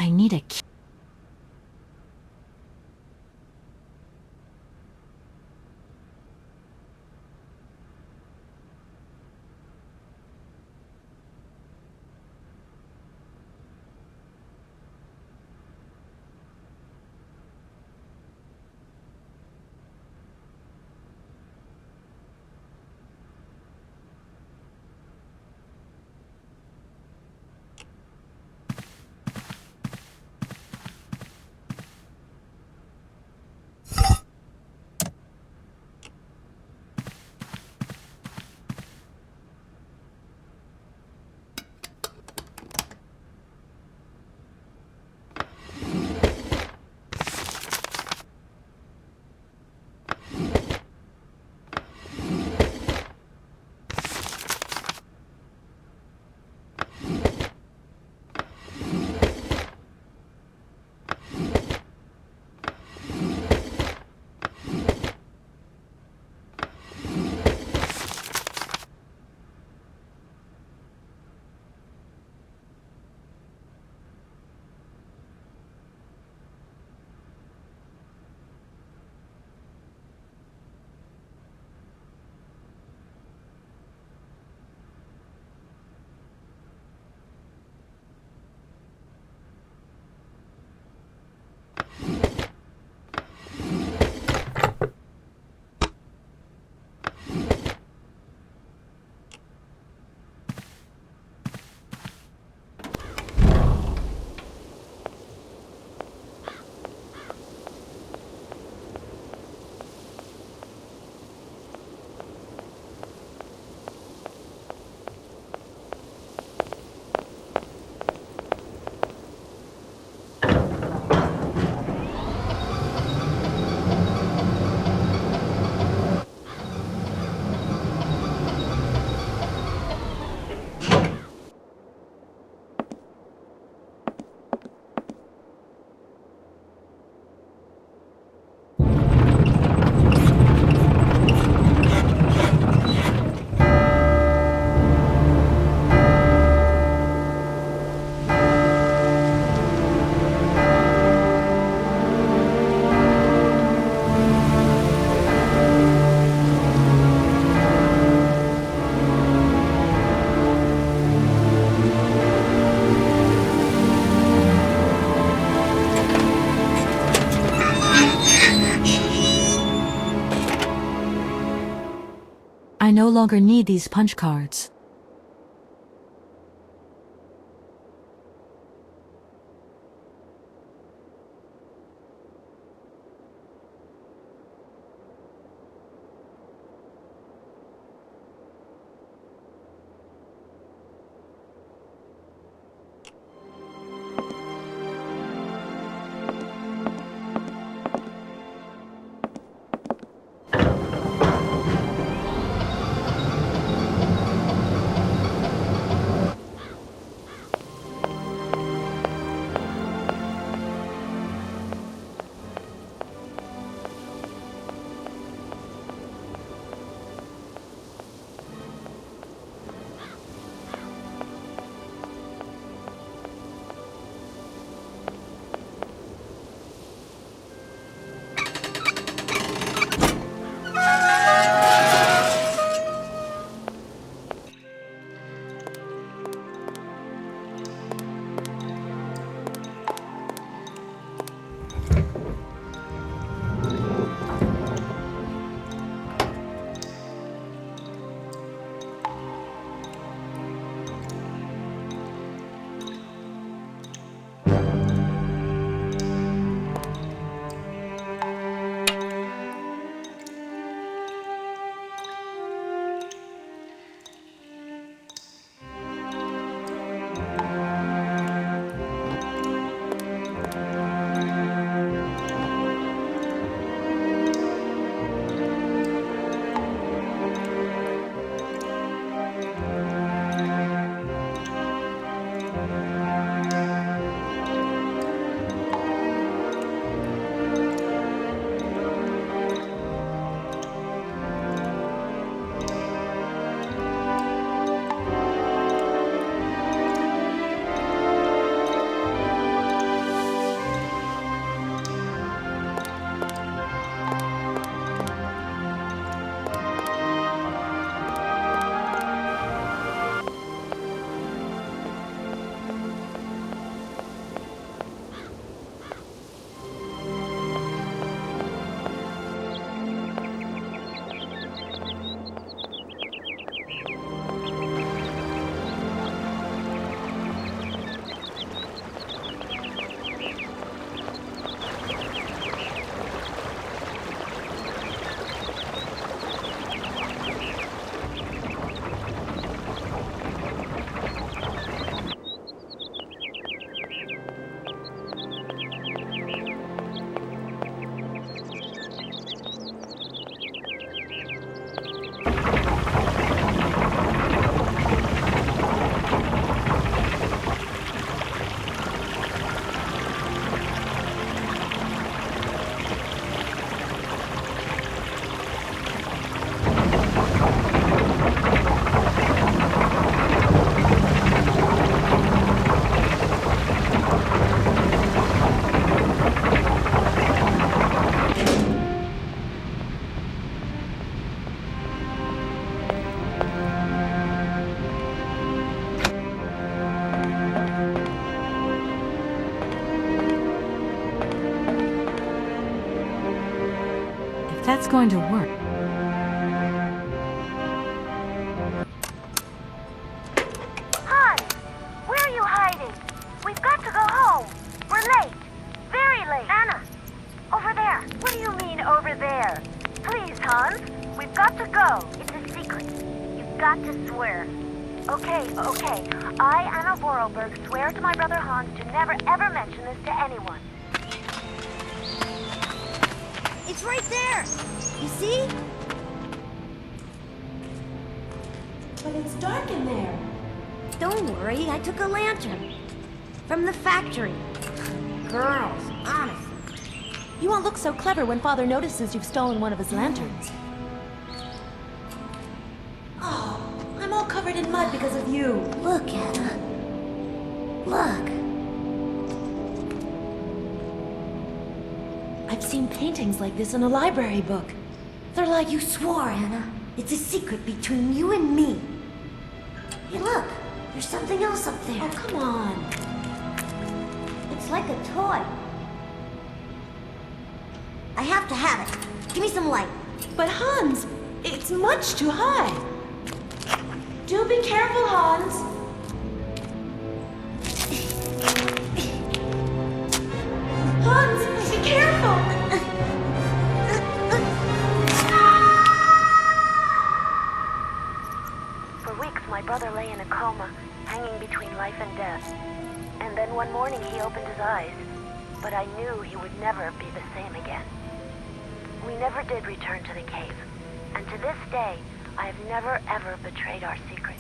I need a key. I no longer need these punch cards. that's going to work. Hans, where are you hiding? We've got to go home. We're late. Very late. Anna, over there. What do you mean, over there? Please, Hans, we've got to go. It's a secret. You've got to swear. Okay. I, Anna Vorarlberg, swear to my brother Hans to never ever mention this to anyone. It's right there. You see? But it's dark in there. Don't worry, I took a lantern. From the factory. Girls, honestly. You won't look so clever when Father notices you've stolen one of his lanterns. Oh, I'm all covered in mud because of you. Look, Anna. Look. I've seen paintings like this in a library book. They're like... You swore, Anna. It's a secret between you and me. Hey, look. There's something else up there. Oh, come on. It's like a toy. I have to have it. Give me some light. But Hans, it's much too high. Do be careful, Hans. Hans, be careful. For weeks, my brother lay in a coma, hanging between life and death. And then one morning he opened his eyes, but I knew he would never be the same again. We never did return to the cave, and to this day, I have never ever betrayed our secret.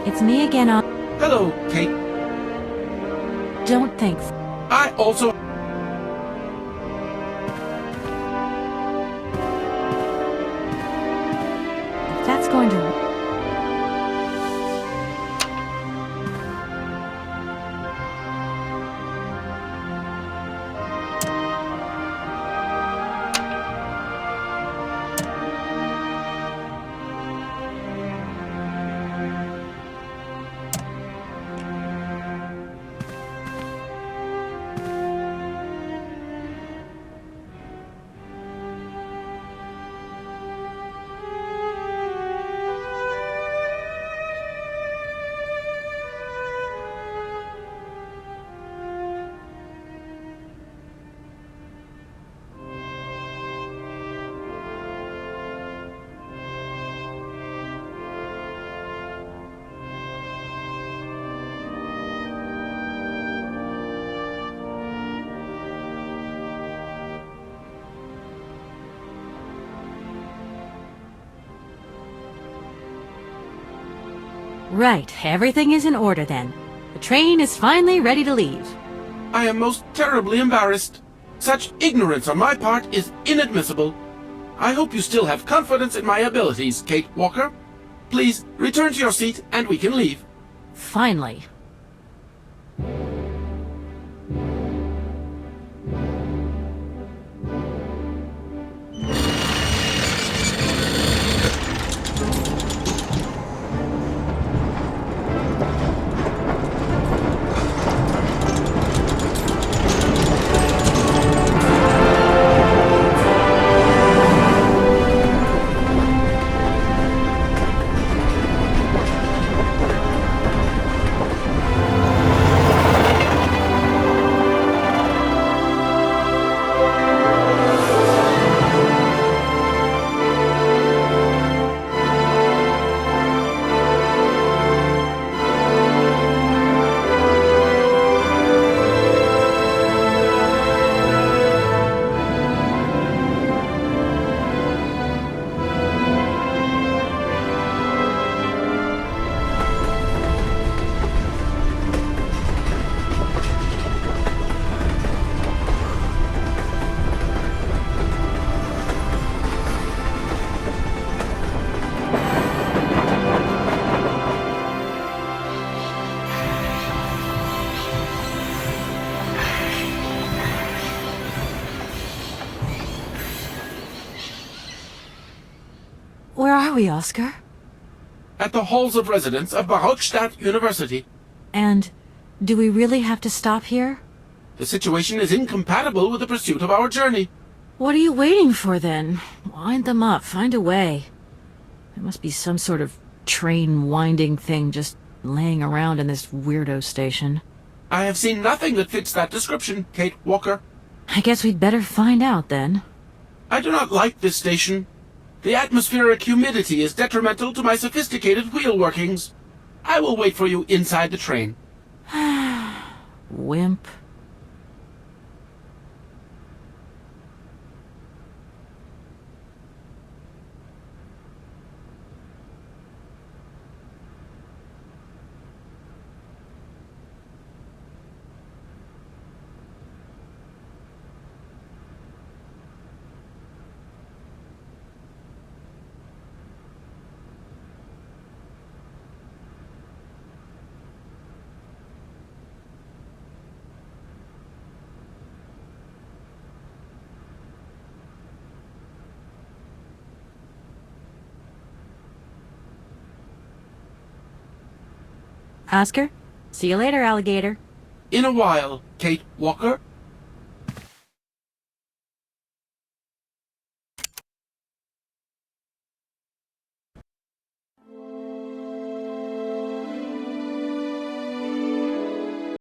It's me again. Hello, Kate. Don't think. I also... If that's going to... Right, everything is in order then. The train is finally ready to leave. I am most terribly embarrassed. Such ignorance on my part is inadmissible. I hope you still have confidence in my abilities, Kate Walker. Please, return to your seat and we can leave. Finally. Where are we, Oscar? At the halls of residence of Barockstadt University. And do we really have to stop here? The situation is incompatible with the pursuit of our journey. What are you waiting for, then? Wind them up. Find a way. There must be some sort of train-winding thing just laying around in this weirdo station. I have seen nothing that fits that description, Kate Walker. I guess we'd better find out, then. I do not like this station. The atmospheric humidity is detrimental to my sophisticated wheel workings. I will wait for you inside the train. Wimp. Oscar? See you later, alligator. In a while, Kate Walker.